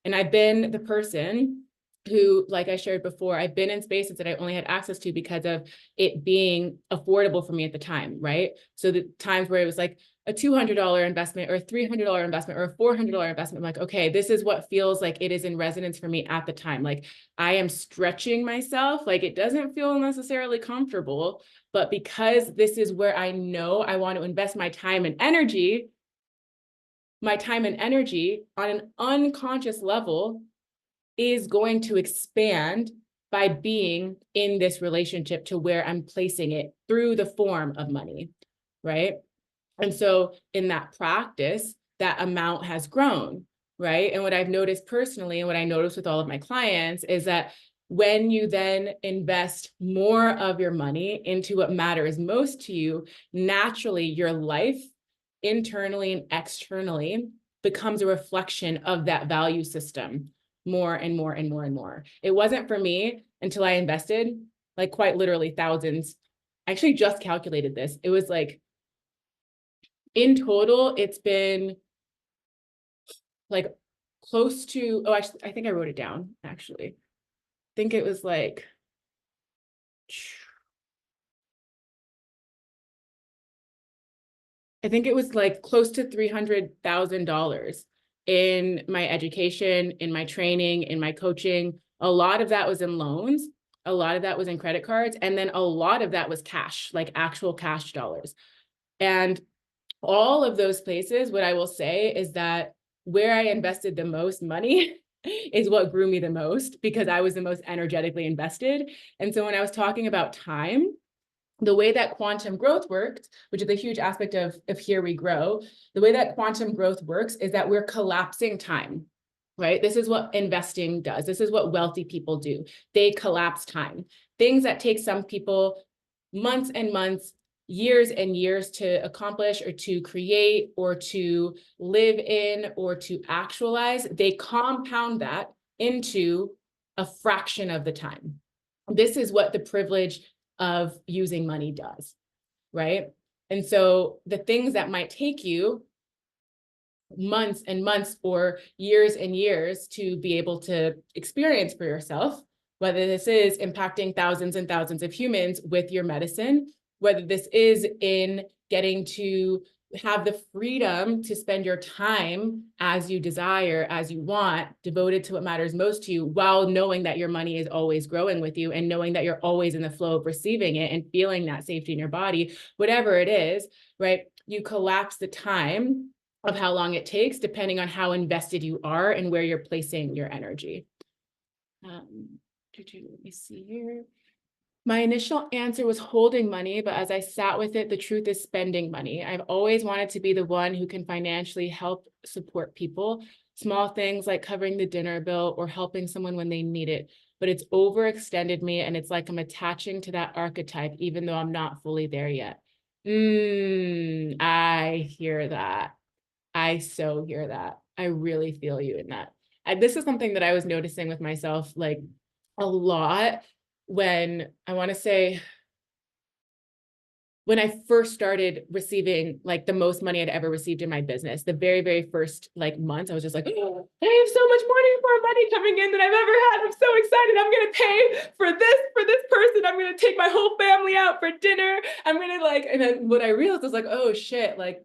And I've been the person who, like I shared before, I've been in spaces that I only had access to because of it being affordable for me at the time, right? So the times where it was like a $200 investment or a $300 investment or a $400 investment, I'm like, okay, this is what feels like it is in resonance for me at the time. Like I am stretching myself, like it doesn't feel necessarily comfortable, but because this is where I know I want to invest my time and energy on an unconscious level is going to expand by being in this relationship to where I'm placing it through the form of money, right? And so in that practice, that amount has grown, right? And what I've noticed personally, and what I notice with all of my clients is that when you then invest more of your money into what matters most to you, naturally your life internally and externally becomes a reflection of that value system more and more and more and more. It wasn't for me until I invested like quite literally thousands. I actually just calculated this. It was like in total, it's been like close to, oh, actually, I think I wrote it down actually. I think it was like, I think it was like close to $300,000 in my education, in my training, in my coaching. A lot of that was in loans. A lot of that was in credit cards. And then a lot of that was cash, like actual cash dollars. And all of those places, what I will say is that where I invested the most money is what grew me the most because I was the most energetically invested. And so when I was talking about time, the way that quantum growth worked, which is a huge aspect of Here We Grow, the way that quantum growth works is that we're collapsing time, right? This is what investing does. This is what wealthy people do. They collapse time. Things that take some people months and months, years and years to accomplish or to create or to live in or to actualize, they compound that into a fraction of the time. This is what the privilege of using money does, right? And so the things that might take you months and months or years and years to be able to experience for yourself, whether this is impacting thousands and thousands of humans with your medicine, whether this is in getting to have the freedom to spend your time as you desire, as you want, devoted to what matters most to you, while knowing that your money is always growing with you and knowing that you're always in the flow of receiving it and feeling that safety in your body, whatever it is, right? You collapse the time of how long it takes, depending on how invested you are and where you're placing your energy. Let me see here. My initial answer was holding money, but as I sat with it, the truth is spending money. I've always wanted to be the one who can financially help support people, small things like covering the dinner bill or helping someone when they need it. But it's overextended me, and it's like I'm attaching to that archetype, even though I'm not fully there yet. I hear that. I so hear that. I really feel you in that. This is something that I was noticing with myself like a lot when I want to say when I first started receiving like the most money I'd ever received in my business, the very, very first like months, I was just like, oh, I have so much more money coming in than I've ever had. I'm so excited. I'm going to pay for this person. I'm going to take my whole family out for dinner. I'm going to like, and then what I realized was like, oh shit, like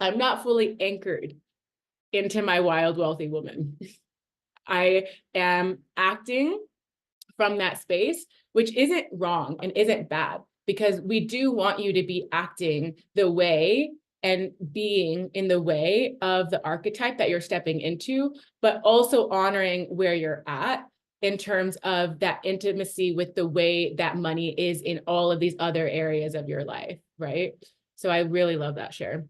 I'm not fully anchored into my wild, wealthy woman. I am acting from that space, which isn't wrong and isn't bad, because we do want you to be acting the way and being in the way of the archetype that you're stepping into, but also honoring where you're at in terms of that intimacy with the way that money is in all of these other areas of your life, right? So I really love that share.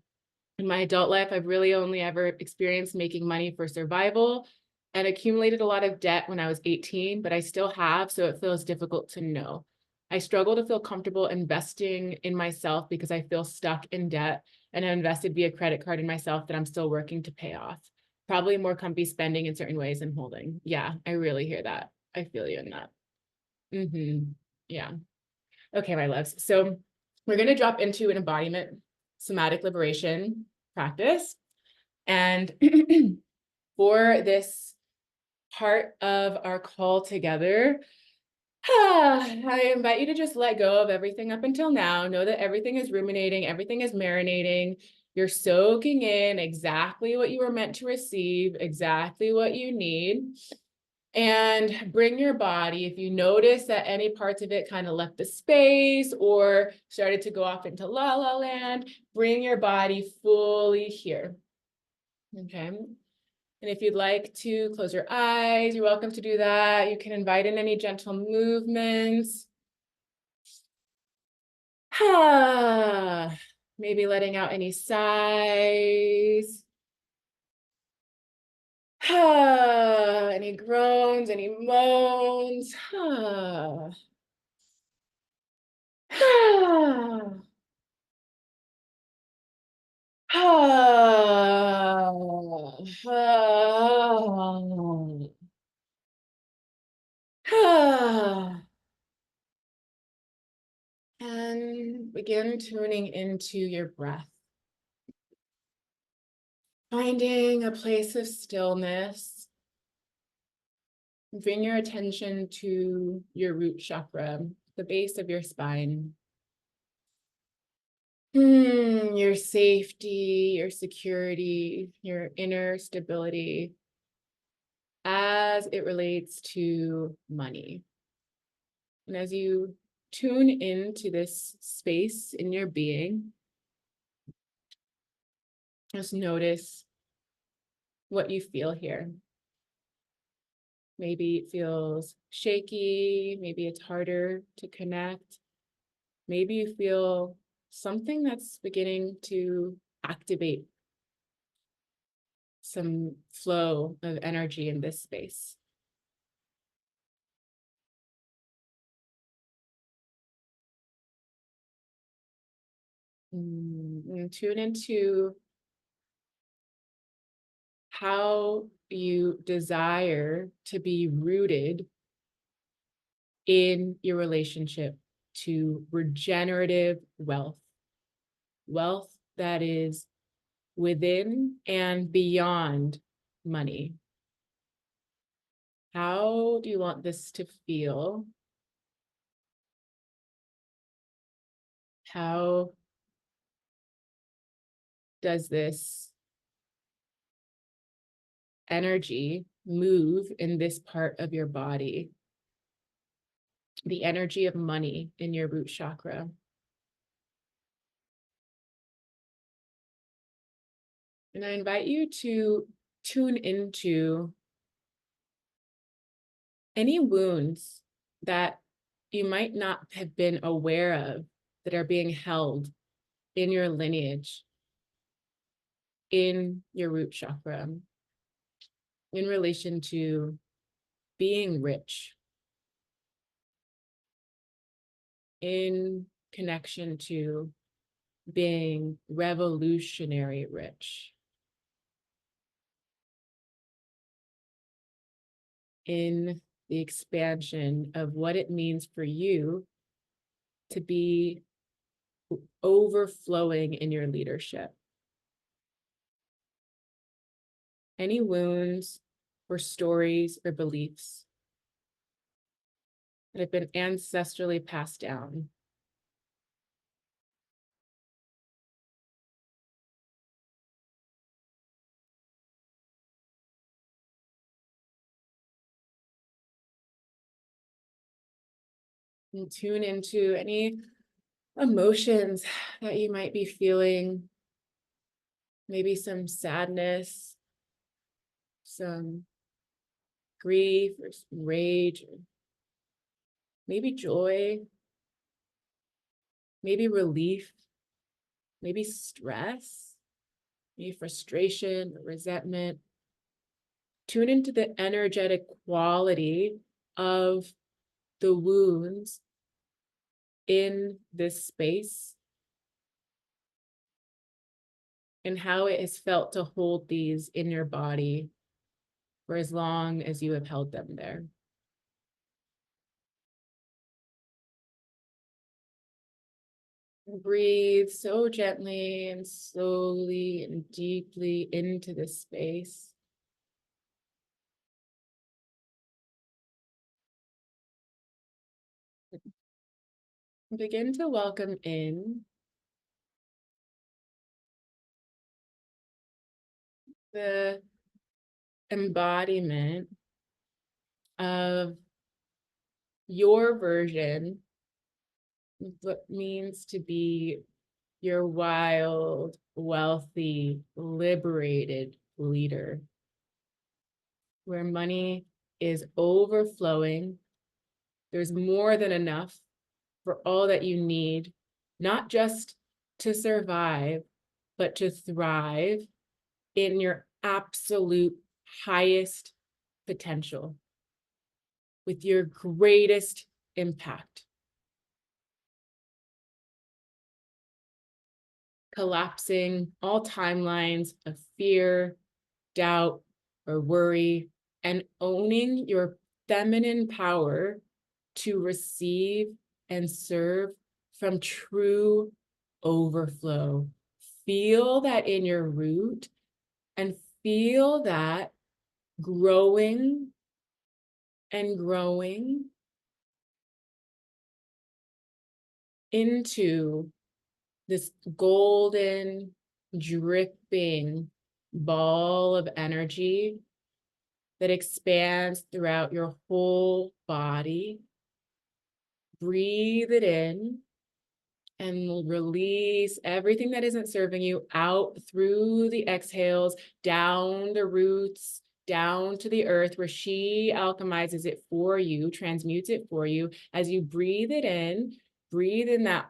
In my adult life, I've really only ever experienced making money for survival. and accumulated a lot of debt when I was 18, but I still have, so it feels difficult to know. I struggle to feel comfortable investing in myself because I feel stuck in debt, and I invested via credit card in myself that I'm still working to pay off. Probably more comfy spending in certain ways than holding. Yeah, I really hear that. I feel you in that. Yeah. Okay, my loves. So we're going to drop into an embodiment somatic liberation practice. And for this part of our call together, I invite you to just let go of everything up until now. Know that everything is ruminating, everything is marinating. You're soaking in exactly what you were meant to receive, exactly what you need. And bring your body, if you notice that any parts of it kind of left the space or started to go off into la la land, bring your body fully here. Okay. And if you'd like to close your eyes, you're welcome to do that. You can invite in any gentle movements. Maybe letting out any sighs. Any groans, any moans. And begin tuning into your breath. Finding a place of stillness. Bring your attention to your root chakra, the base of your spine. Your safety, your security, your inner stability as it relates to money. And as you tune into this space in your being, just notice what you feel here. Maybe it feels shaky, maybe it's harder to connect. Maybe you feel something that's beginning to activate some flow of energy in this space. And tune into how you desire to be rooted in your relationship to regenerative wealth, wealth that is within and beyond money. How do you want this to feel? How does this energy move in this part of your body? The energy of money in your root chakra. And I invite you to tune into any wounds that you might not have been aware of that are being held in your lineage, in your root chakra, in relation to being rich, in connection to being revolutionary rich, in the expansion of what it means for you to be overflowing in your leadership. Any wounds or stories or beliefs that have been ancestrally passed down. And tune into any emotions that you might be feeling. Maybe some sadness, some grief or some rage, or maybe joy, maybe relief, maybe stress, maybe frustration or resentment. Tune into the energetic quality of the wounds in this space and how it has felt to hold these in your body for as long as you have held them there. Breathe so gently and slowly and deeply into this space. Begin to welcome in the embodiment of your version of what means to be your wild, wealthy, liberated leader, where money is overflowing. There's more than enough for all that you need, not just to survive, but to thrive in your absolute highest potential with your greatest impact. Collapsing all timelines of fear, doubt, or worry, and owning your feminine power to receive and serve from true overflow. Feel that in your root and feel that growing and growing into this golden, dripping ball of energy that expands throughout your whole body. Breathe it in and release everything that isn't serving you out through the exhales, down the roots, down to the earth, where she alchemizes it for you, transmutes it for you. As you breathe in that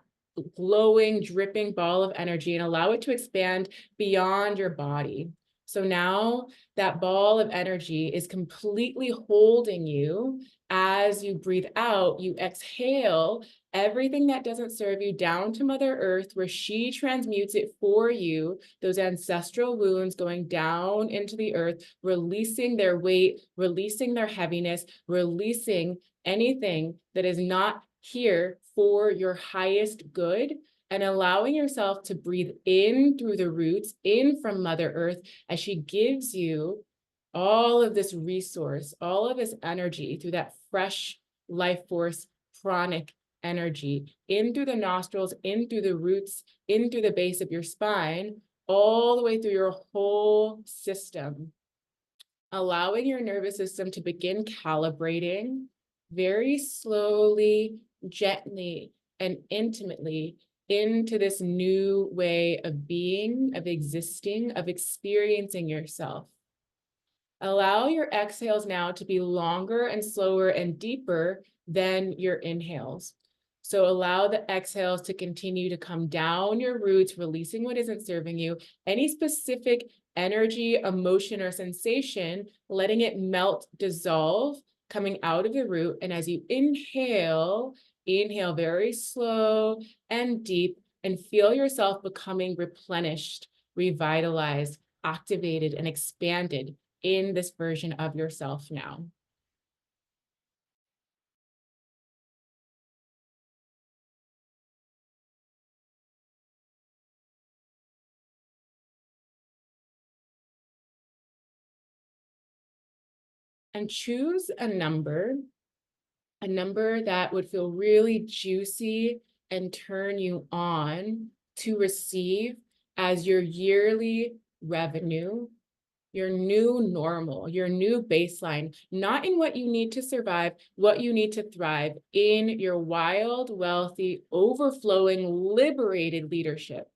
glowing, dripping ball of energy and allow it to expand beyond your body. So now that ball of energy is completely holding you. As you breathe out, you exhale everything that doesn't serve you down to Mother Earth, where she transmutes it for you, those ancestral wounds going down into the earth, releasing their weight, releasing their heaviness, releasing anything that is not here for your highest good, and allowing yourself to breathe in through the roots, in from Mother Earth, as she gives you all of this resource, all of this energy through that fresh life force, pranic energy, in through the nostrils, in through the roots, in through the base of your spine, all the way through your whole system, allowing your nervous system to begin calibrating very slowly, gently, and intimately into this new way of being, of existing, of experiencing yourself. Allow your exhales now to be longer and slower and deeper than your inhales. So allow the exhales to continue to come down your roots, releasing what isn't serving you. Any specific energy, emotion, or sensation, letting it melt, dissolve, coming out of the root. And as you inhale very slow and deep, and feel yourself becoming replenished, revitalized, activated, and expanded in this version of yourself now. And choose a number that would feel really juicy and turn you on to receive as your yearly revenue, your new normal, your new baseline, not in what you need to survive, what you need to thrive in your wild, wealthy, overflowing, liberated leadership.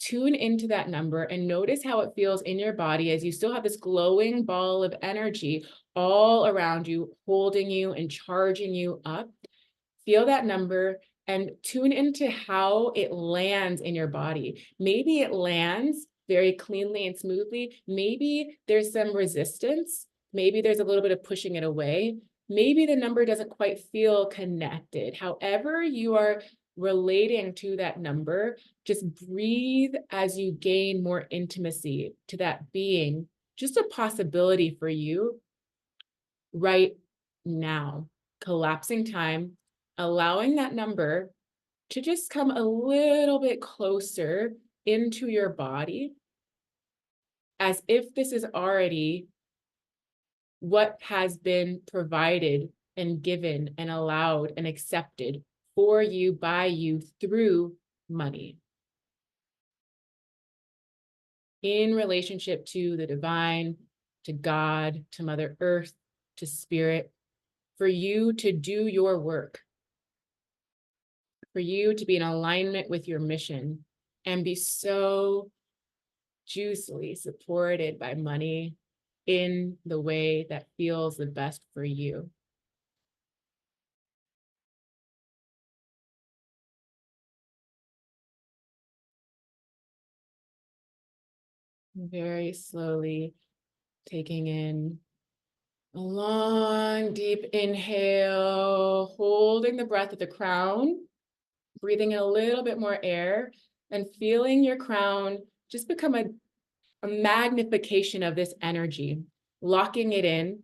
Tune into that number and notice how it feels in your body as you still have this glowing ball of energy all around you, holding you and charging you up. Feel that number and tune into how it lands in your body. Maybe it lands very cleanly and smoothly. Maybe there's some resistance Maybe there's a little bit of pushing it away. Maybe the number doesn't quite feel connected. However you are relating to that number, just breathe as you gain more intimacy to that being, just a possibility for you right now. Collapsing time, allowing that number to just come a little bit closer into your body, as if this is already what has been provided and given and allowed and accepted for you, by you, through money. In relationship to the divine, to God, to Mother Earth, to Spirit, for you to do your work, for you to be in alignment with your mission and be so juicily supported by money in the way that feels the best for you. Very slowly taking in a long, deep inhale, holding the breath at the crown, breathing in a little bit more air, and feeling your crown just become a magnification of this energy, locking it in.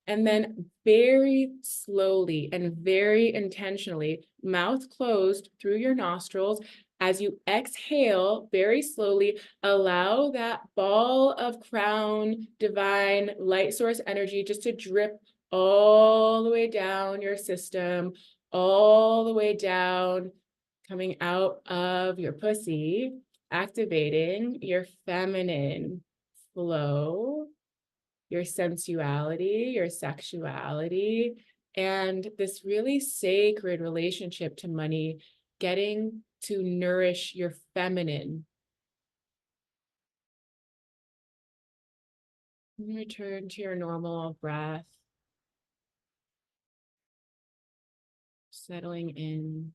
And then very slowly and very intentionally, mouth closed through your nostrils, as you exhale very slowly, allow that ball of crown, divine light source energy just to drip all the way down your system, all the way down, coming out of your pussy, activating your feminine flow, your sensuality, your sexuality, and this really sacred relationship to money, getting to nourish your feminine. And return to your normal breath, settling in.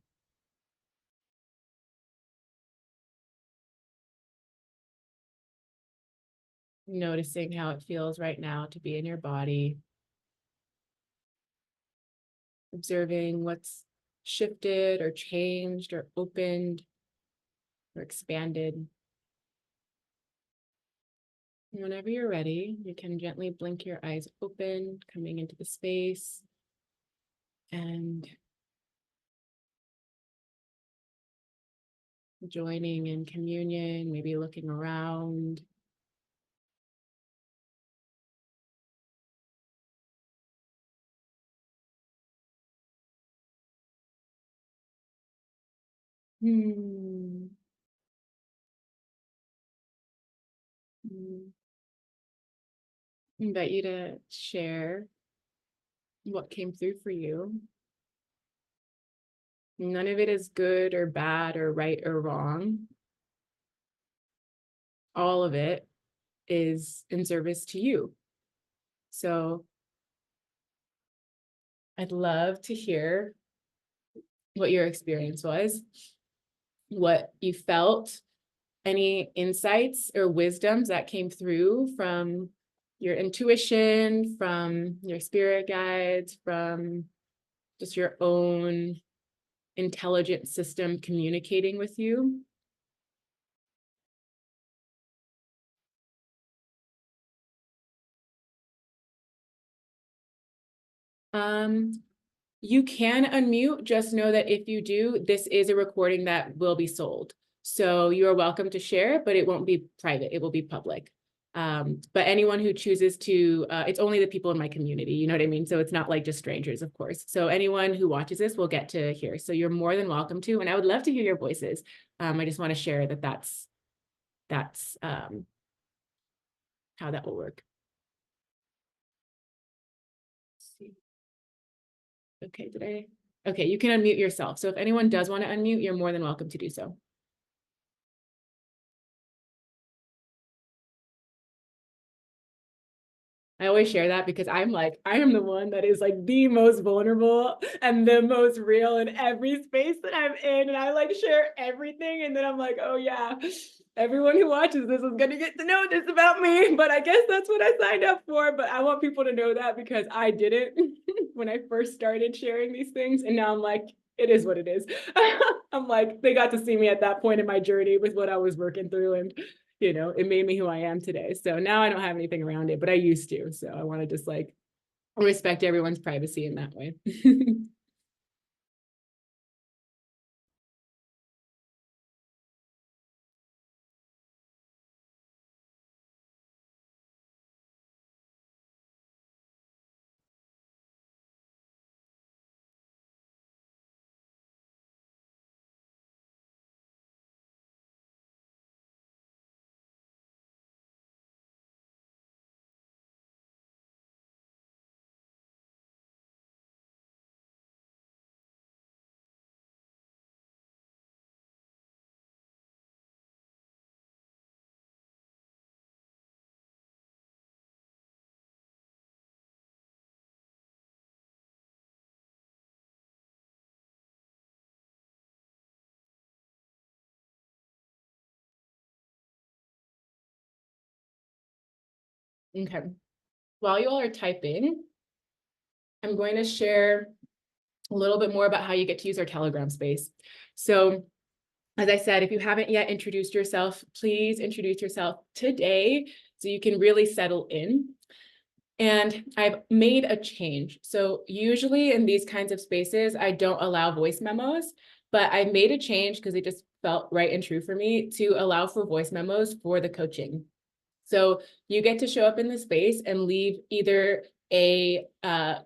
Noticing how it feels right now to be in your body. Observing what's shifted or changed or opened or expanded. Whenever you're ready, you can gently blink your eyes open, coming into the space and joining in communion, maybe looking around. Hmm. Invite you to share what came through for you. None of it is good or bad or right or wrong. All of it is in service to you. So I'd love to hear what your experience was, what you felt, any insights or wisdoms that came through from your intuition, from your spirit guides, from just your own intelligent system communicating with you. You can unmute, just know that if you do, this is a recording that will be sold. So you are welcome to share, but it won't be private, it will be public. But anyone who chooses to, it's only the people in my community, you know what I mean? So it's not like just strangers, of course. So anyone who watches this will get to hear. So you're more than welcome to, and I would love to hear your voices. I just want to share that that's how that will work. Okay, okay, you can unmute yourself. So if anyone does want to unmute, you're more than welcome to do so. I always share that because I'm like, I am the one that is like the most vulnerable and the most real in every space that I'm in. And I like share everything. And then I'm like, oh yeah, everyone who watches this is gonna get to know this about me. But I guess that's what I signed up for. But I want people to know that because I didn't when I first started sharing these things. And now I'm like, it is what it is. I'm like, they got to see me at that point in my journey with what I was working through. And it made me who I am today. So now I don't have anything around it, but I used to. So I want to just like respect everyone's privacy in that way. Okay. While you all are typing, I'm going to share a little bit more about how you get to use our Telegram space. So as I said, if you haven't yet introduced yourself, please introduce yourself today so you can really settle in. And I've made a change. So usually in these kinds of spaces, I don't allow voice memos, but I made a change because it just felt right and true for me to allow for voice memos for the coaching. So you get to show up in the space and leave either a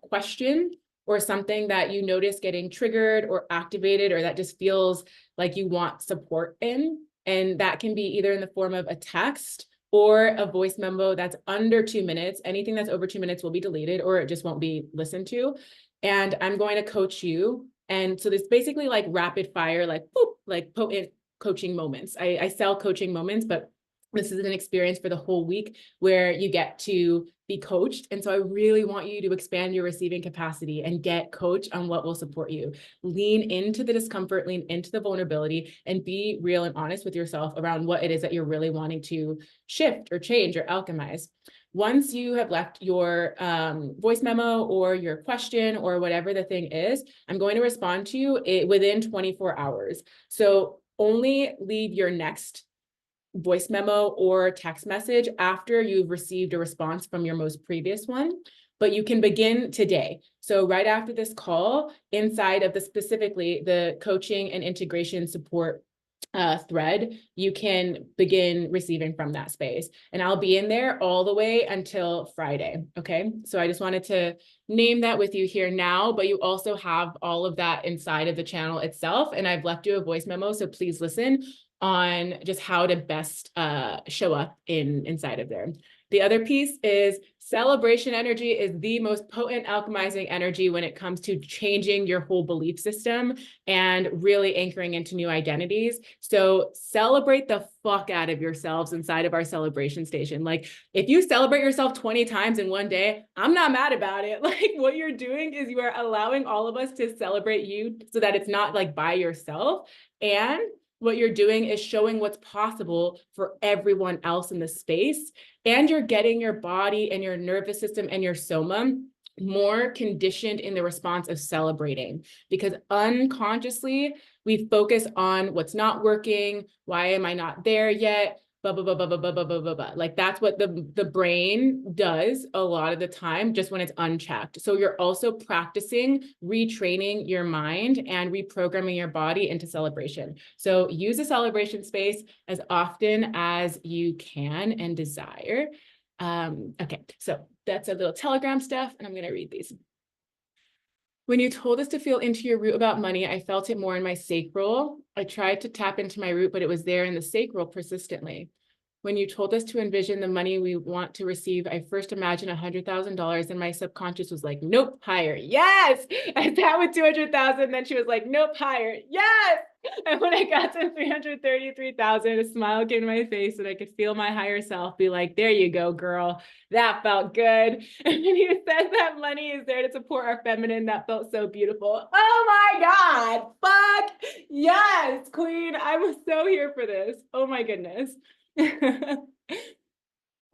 question or something that you notice getting triggered or activated, or that just feels like you want support in. And that can be either in the form of a text or a voice memo that's under 2 minutes. Anything that's over 2 minutes will be deleted or it just won't be listened to. And I'm going to coach you. And so this basically like rapid fire, like, boop, like potent coaching moments. I sell coaching moments, but this is an experience for the whole week where you get to be coached. And so I really want you to expand your receiving capacity and get coached on what will support you. Lean into the discomfort, lean into the vulnerability, and be real and honest with yourself around what it is that you're really wanting to shift or change or alchemize. Once you have left your voice memo or your question or whatever the thing is, I'm going to respond to you within 24 hours. So only leave your next voice memo or text message after you've received a response from your most previous one, but you can begin today. So right after this call, inside of specifically the coaching and integration support thread, you can begin receiving from that space. And I'll be in there all the way until Friday. Okay. So I just wanted to name that with you here now, but you also have all of that inside of the channel itself. And I've left you a voice memo. So please listen on just how to best show up inside of there. The other piece is celebration energy is the most potent alchemizing energy when it comes to changing your whole belief system and really anchoring into new identities. So celebrate the fuck out of yourselves inside of our celebration station. Like if you celebrate yourself 20 times in one day, I'm not mad about it. Like what you're doing is you are allowing all of us to celebrate you so that it's not like by yourself. And what you're doing is showing what's possible for everyone else in the space. And you're getting your body and your nervous system and your soma more conditioned in the response of celebrating, because unconsciously we focus on what's not working. Why am I not there yet? Blah, blah, blah, blah, blah, blah, blah, blah, blah, blah. Like that's what the brain does a lot of the time, just when it's unchecked. So you're also practicing retraining your mind and reprogramming your body into celebration. So use a celebration space as often as you can and desire. Okay, so that's a little Telegram stuff, and I'm going to read these. When you told us to feel into your root about money, I felt it more in my sacral. I tried to tap into my root, but it was there in the sacral persistently. When you told us to envision the money we want to receive, I first imagined $100,000 and my subconscious was like, nope, higher. Yes. I sat with 200,000. Then she was like, nope, higher. Yes. And when I got to 333,000, a smile came to my face and I could feel my higher self be like, there you go, girl. That felt good. And then he said that money is there to support our feminine. That felt so beautiful. Oh my God. Fuck. Yes, queen. I'm so here for this. Oh my goodness.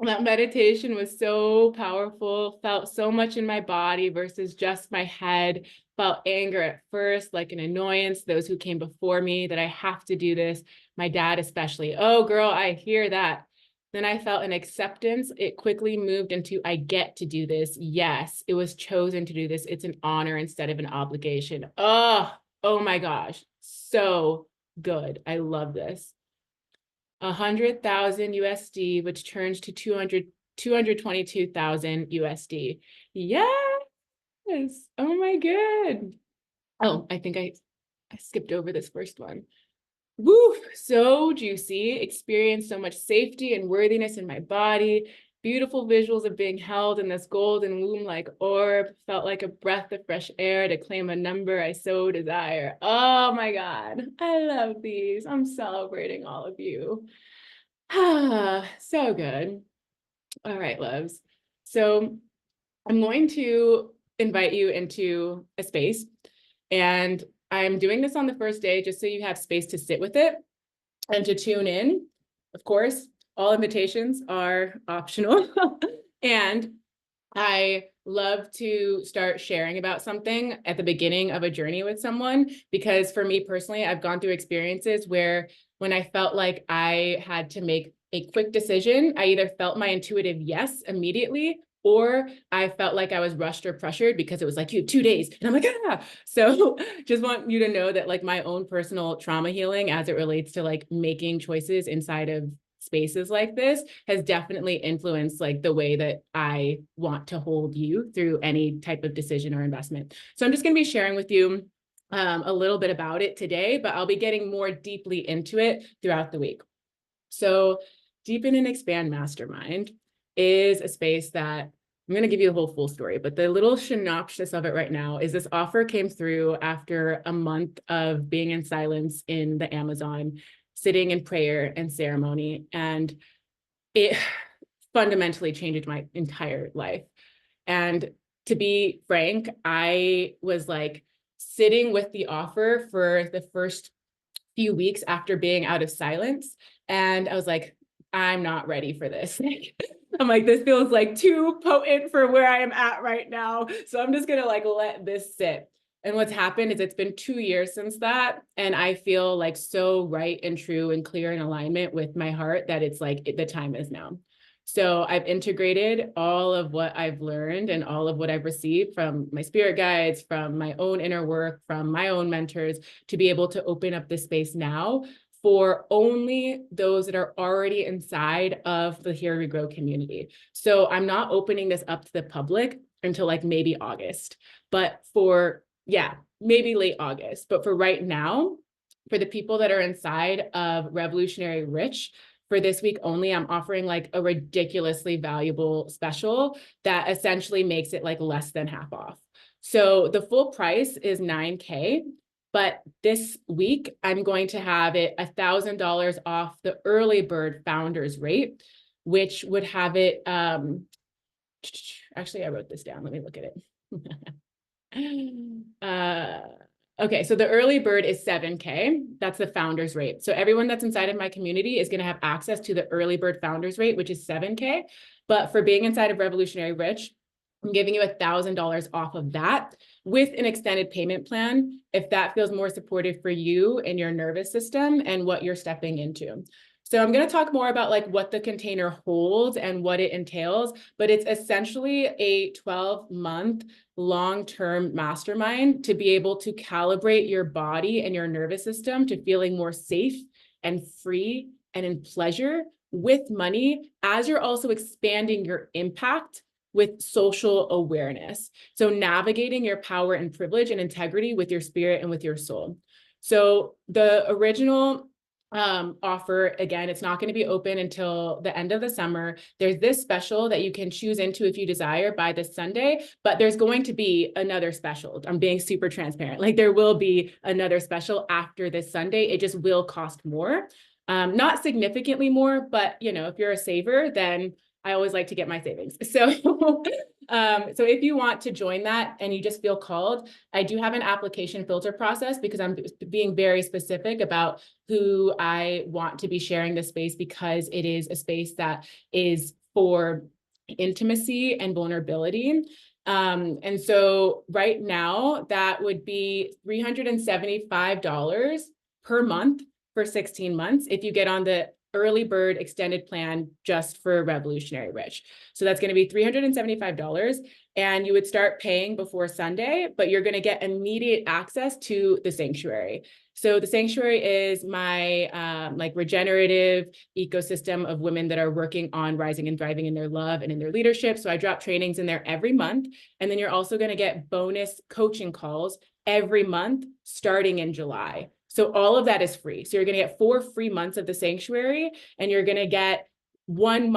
That meditation was so powerful, felt so much in my body versus just my head. Felt anger at first, like an annoyance, those who came before me, that I have to do this. My dad especially. Oh, girl, I hear that. Then I felt an acceptance. It quickly moved into, I get to do this. Yes, it was chosen to do this. It's an honor instead of an obligation. Oh my gosh. So good. I love this. 100,000 USD, which turns to 222,000 USD. Yes. Oh my good. Oh, I think I skipped over this first one. Woo, so juicy. Experienced so much safety and worthiness in my body. Beautiful visuals of being held in this golden womb-like orb. Felt like a breath of fresh air to claim a number I so desire. Oh my God, I love these. I'm celebrating all of you. So good. All right, loves. So I'm going to invite you into a space, and I'm doing this on the first day just so you have space to sit with it and to tune in. Of course, all invitations are optional. And I love to start sharing about something at the beginning of a journey with someone, because for me personally, I've gone through experiences where when I felt like I had to make a quick decision, I either felt my intuitive yes immediately, or I felt like I was rushed or pressured because it was like, you have 2 days. And I'm like, ah. So just want you to know that like my own personal trauma healing as it relates to like making choices inside of spaces like this has definitely influenced like the way that I want to hold you through any type of decision or investment. So I'm just going to be sharing with you a little bit about it today, but I'll be getting more deeply into it throughout the week. So Deepen and Expand Mastermind is a space that I'm going to give you the whole full story, but the little synopsis of it right now is this offer came through after a month of being in silence in the Amazon, sitting in prayer and ceremony. And it fundamentally changed my entire life. And to be frank, I was like sitting with the offer for the first few weeks after being out of silence. And I was like, I'm not ready for this. I'm like, this feels like too potent for where I am at right now. So I'm just gonna like let this sit. And what's happened is it's been 2 years since that. And I feel like so right and true and clear in alignment with my heart that it's like the time is now. So I've integrated all of what I've learned and all of what I've received from my spirit guides, from my own inner work, from my own mentors, to be able to open up this space now for only those that are already inside of the Here We Grow community. So I'm not opening this up to the public until like maybe August, but maybe late August. But for right now, for the people that are inside of Revolutionary Rich, for this week only, I'm offering like a ridiculously valuable special that essentially makes it like less than half off. So the full price is $9K. But this week, I'm going to have it $1,000 off the early bird founders rate, which would have it, actually, I wrote this down. Let me look at it. Okay, so the early bird is $7K. That's the founders rate. So everyone that's inside of my community is going to have access to the early bird founders rate, which is $7K. But for being inside of Revolutionary Rich, I'm giving you $1,000 off of that with an extended payment plan, if that feels more supportive for you and your nervous system and what you're stepping into. So I'm going to talk more about like what the container holds and what it entails, but it's essentially a 12-month long-term mastermind to be able to calibrate your body and your nervous system to feeling more safe and free and in pleasure with money, as you're also expanding your impact with social awareness. So navigating your power and privilege and integrity with your spirit and with your soul. So the original offer. Again, it's not going to be open until the end of the summer. There's this special that you can choose into if you desire by this Sunday, but there's going to be another special. I'm being super transparent. Like there will be another special after this Sunday. It just will cost more. Not significantly more, but you know, if you're a saver, then I always like to get my savings. So, so if you want to join that and you just feel called, I do have an application filter process because I'm being very specific about who I want to be sharing this space, because it is a space that is for intimacy and vulnerability. And so right now that would be $375 per month for 16 months if you get on the early bird extended plan just for Revolutionary Rich. So that's going to be $375, and you would start paying before Sunday, but you're going to get immediate access to the sanctuary. So the sanctuary is my like regenerative ecosystem of women that are working on rising and thriving in their love and in their leadership. So I drop trainings in there every month. And then you're also going to get bonus coaching calls every month starting in July. So all of that is free. So you're going to get 4 free months of the sanctuary, and you're going to get one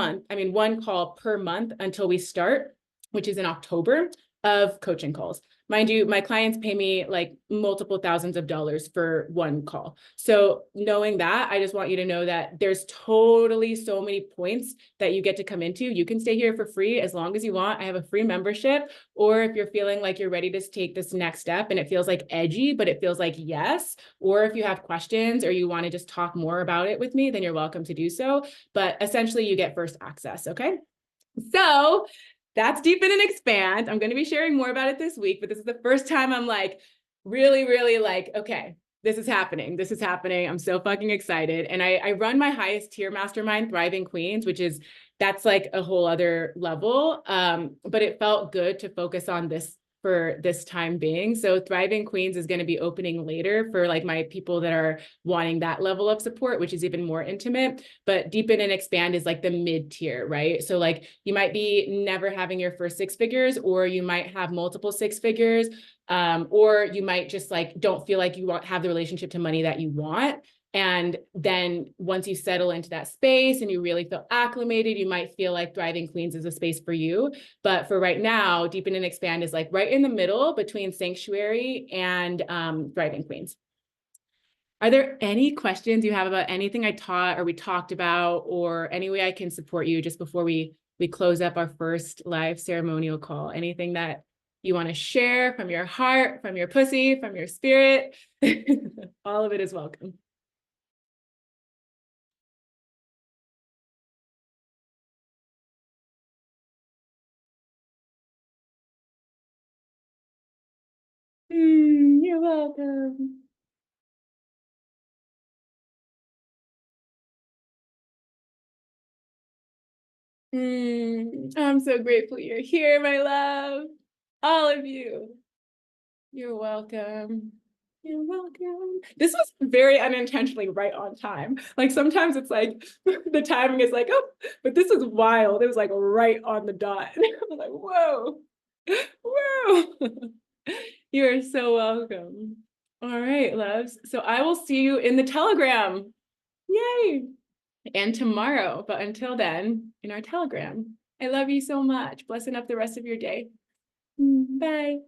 call per month until we start, which is in October, of coaching calls. Mind you, my clients pay me like multiple thousands of dollars for one call. So knowing that, I just want you to know that there's totally so many points that you get to come into. You can stay here for free as long as you want. I have a free membership. Or if you're feeling like you're ready to take this next step and it feels like edgy, but it feels like yes, or if you have questions or you want to just talk more about it with me, then you're welcome to do so. But essentially you get first access, okay? So that's Deepen and Expand. I'm going to be sharing more about it this week, but this is the first time I'm like, really like, okay, this is happening. This is happening. I'm so fucking excited. And I run my highest tier mastermind, Thriving Queens, that's like a whole other level. But it felt good to focus on this for this time being. So Thriving Queens is going to be opening later for like my people that are wanting that level of support, which is even more intimate. But Deepen and Expand is like the mid tier, right? So like you might be never having your first 6 figures, or you might have multiple 6 figures, or you might just like don't feel like you have the relationship to money that you want. And then once you settle into that space and you really feel acclimated, you might feel like Thriving Queens is a space for you. But for right now, Deepen and Expand is like right in the middle between Sanctuary and Thriving Queens. Are there any questions you have about anything I taught or we talked about, or any way I can support you just before we close up our first live ceremonial call? Anything that you want to share from your heart, from your pussy, from your spirit? All of it is welcome. You're welcome. I'm so grateful you're here, my love. All of you. You're welcome. You're welcome. This was very unintentionally right on time. Like sometimes it's like the timing is like, oh, but this is wild. It was like right on the dot. I'm like, whoa, whoa. You're so welcome. All right, loves. So I will see you in the Telegram. Yay. And tomorrow. But until then, in our Telegram. I love you so much. Blessing up the rest of your day. Bye.